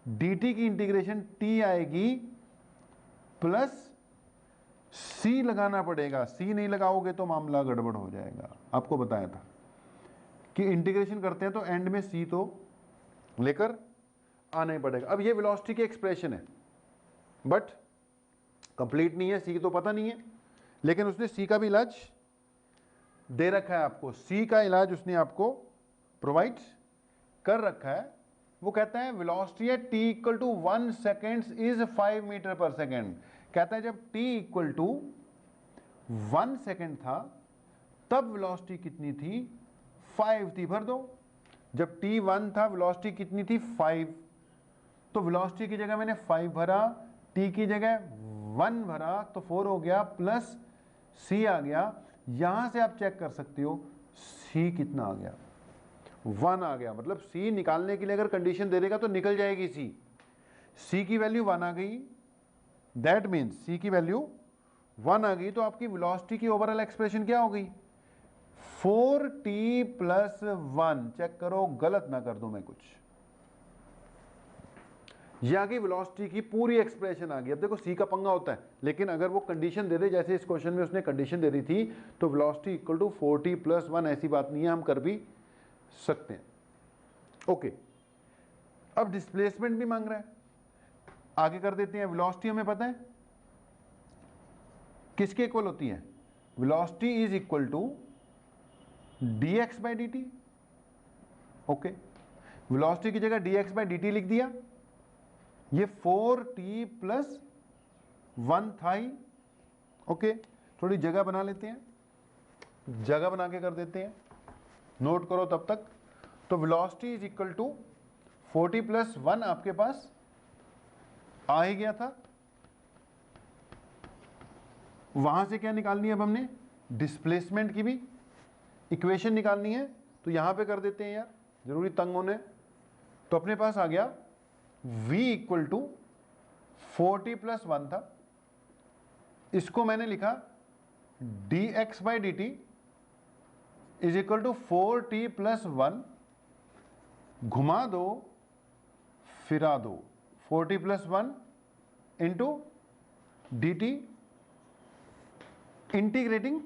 dt की इंटीग्रेशन t आएगी प्लस c लगाना पड़ेगा। c नहीं लगाओगे तो मामला गड़बड़ हो जाएगा। आपको बताया था कि इंटीग्रेशन करते हैं तो एंड में c तो लेकर आना ही पड़ेगा। अब ये वेलोसिटी की एक्सप्रेशन है बट कंप्लीट नहीं है, c तो पता नहीं है, लेकिन उसने c का भी इलाज दे रखा है आपको। c का इलाज उसने आपको प्रोवाइड कर रखा है। वो कहता है velocity at t equal to 1 seconds is 5 metre per second. कहता है जब t इक्वल टू 1 सेकेंड था तब वेलोसिटी कितनी थी? 5 थी। भर दो, जब t 1 था वेलोसिटी कितनी थी? 5। तो वेलोसिटी की जगह मैंने 5 भरा, t की जगह 1 भरा, तो 4 हो गया, प्लस c आ गया। यहां से आप चेक कर सकते हो c कितना आ गया, 1 आ गया। मतलब c निकालने के लिए अगर कंडीशन दे देगा तो निकल जाएगी c। c की वैल्यू 1 आ गई, दैट मीन्स c की वैल्यू 1 आ गई, तो आपकी वेलोसिटी की ओवरऑल एक्सप्रेशन क्या हो गई? 4t plus 1। चेक करो, गलत ना कर दूं मैं कुछ। ये आ गई वेलोसिटी की पूरी एक्सप्रेशन आ गई। अब देखो c का पंगा होता है, लेकिन अगर वो कंडीशन दे दे, जैसे इस क्वेश्चन में उसने कंडीशन दे दी थी, तो velocity equal to 4t plus 1, ऐसी बात नहीं है, हम कर भी सकते हैं। ओके, अब डिस्प्लेसमेंट भी मांग रहा है, आगे कर देते हैं। वेलोसिटी हमें पता है किसके इक्वल होती है? Velocity is equal to dx by dt। Okay, velocity की जगह dx बाई dt लिख दिया। ये 4t प्लस 1 था ही। ओके, थोड़ी जगह बना लेते हैं। जगह बना के कर देते हैं, नोट करो तब तक। तो velocity is equal to 40 plus 1 आपके पास आ ही गया था। वहां से क्या निकालनी है अब हमने, डिस्प्लेसमेंट की भी इक्वेशन निकालनी है, तो यहां पे कर देते हैं यार, जरूरी तंग होने। तो अपने पास आ गया v इक्वल टू 40 प्लस 1 था, इसको मैंने लिखा dx by d t is equal to 4t plus 1, घुमा दो फिरा दो, 40 plus 1 into d t, integrating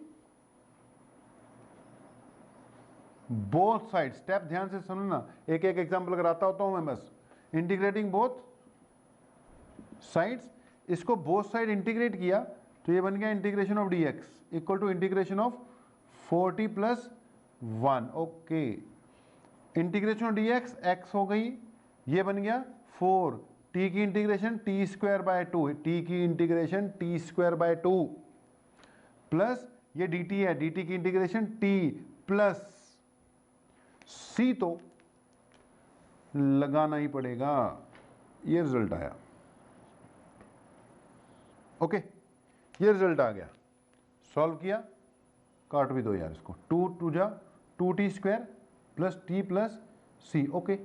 both side. Step ध्यान से सुनना, एक एक एग्जांपल कराता होता हूं मैं बस। इंटीग्रेटिंग बोथ साइड्स, इसको बोथ साइड इंटीग्रेट किया तो ये बन गया integration of d x equal to integration of 40 plus 1। Okay, integration of d x x हो गई, ये बन गया 4, टी की integration t square by 2, t की integration t square by 2 plus ये डी टी है, डी टी की इंटीग्रेशन टी प्लस सी तो लगाना ही पड़ेगा। ये रिजल्ट आया। ओके, ये रिजल्ट आ गया। सॉल्व किया, काट भी दो यार इसको, 2 2 जा 2t square plus T plus C. Okay,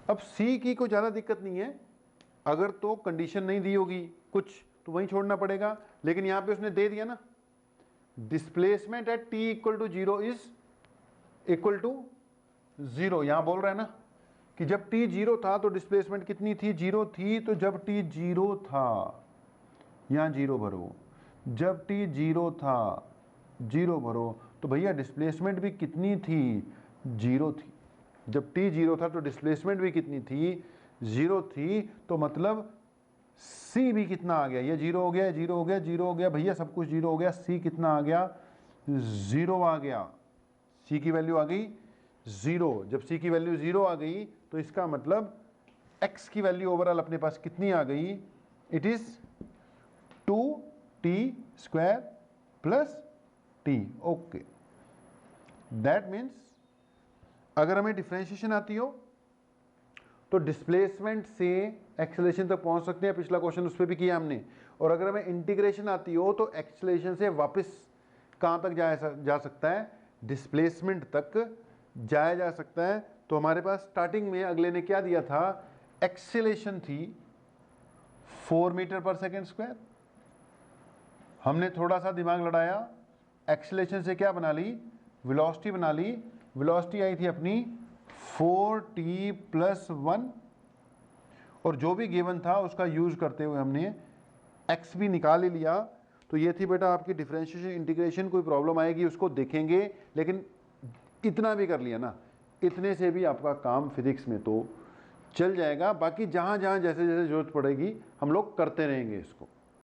अब सी की कोई ज़्यादा दिक्कत नहीं है, अगर तो कंडीशन नहीं दी होगी कुछ तो वहीं छोड़ना पड़ेगा, लेकिन यहाँ पे उसने दे दिया ना, displacement at t equal to 0 is equal to 0। यहाँ बोल रहा है ना कि जब t 0 था तो डिस्प्लेसमेंट कितनी थी, 0 थी। तो जब t 0 था, यहाँ 0 भरो, जब t 0 था 0 भरो, तो भैया डिस्प्लेसमेंट भी कितनी थी, 0 थी। जब t 0 था तो डिस्प्लेसमेंट भी कितनी थी, 0 थी। तो मतलब c भी कितना आ गया, ये 0 हो गया, 0 हो गया, 0 हो गया, भैया सब कुछ 0 हो गया। c कितना आ गया, 0 आ गया। c की वैल्यू आ गई 0। जब c की वैल्यू 0 आ गई तो इसका मतलब x की वैल्यू ओवरऑल अपने पास कितनी आ गई, it is 2t square plus t। Okay, that means अगर हमें डिफरेंशिएशन आती हो तो डिस्प्लेसमेंट से एक्सेलरेशन तक पहुंच सकते हैं, पिछला क्वेश्चन उस पर भी किया हमने। और अगर हमें इंटीग्रेशन आती हो तो एक्सेलरेशन से वापस कहाँ तक जा सकता है, डिस्प्लेसमेंट तक जाया जा सकता है। तो हमारे पास स्टार्टिंग में अगले ने क्या दिया था, एक्सेलरेशन थी 4 मीटर पर सेकेंड स्क्वायर। हमने थोड़ा सा दिमाग लड़ाया, एक्सेलरेशन से क्या बना ली, वेलोसिटी बना ली। वेलोसिटी आई थी अपनी 4t प्लस 1, और जो भी गिवन था उसका यूज करते हुए हमने x भी निकाल ही लिया। तो ये थी बेटा आपकी डिफरेंशिएशन इंटीग्रेशन। कोई प्रॉब्लम आएगी उसको देखेंगे, लेकिन इतना भी कर लिया ना, इतने से भी आपका काम फिजिक्स में तो चल जाएगा। बाकी जहाँ जहाँ जैसे जैसे जरूरत पड़ेगी हम लोग करते रहेंगे इसको।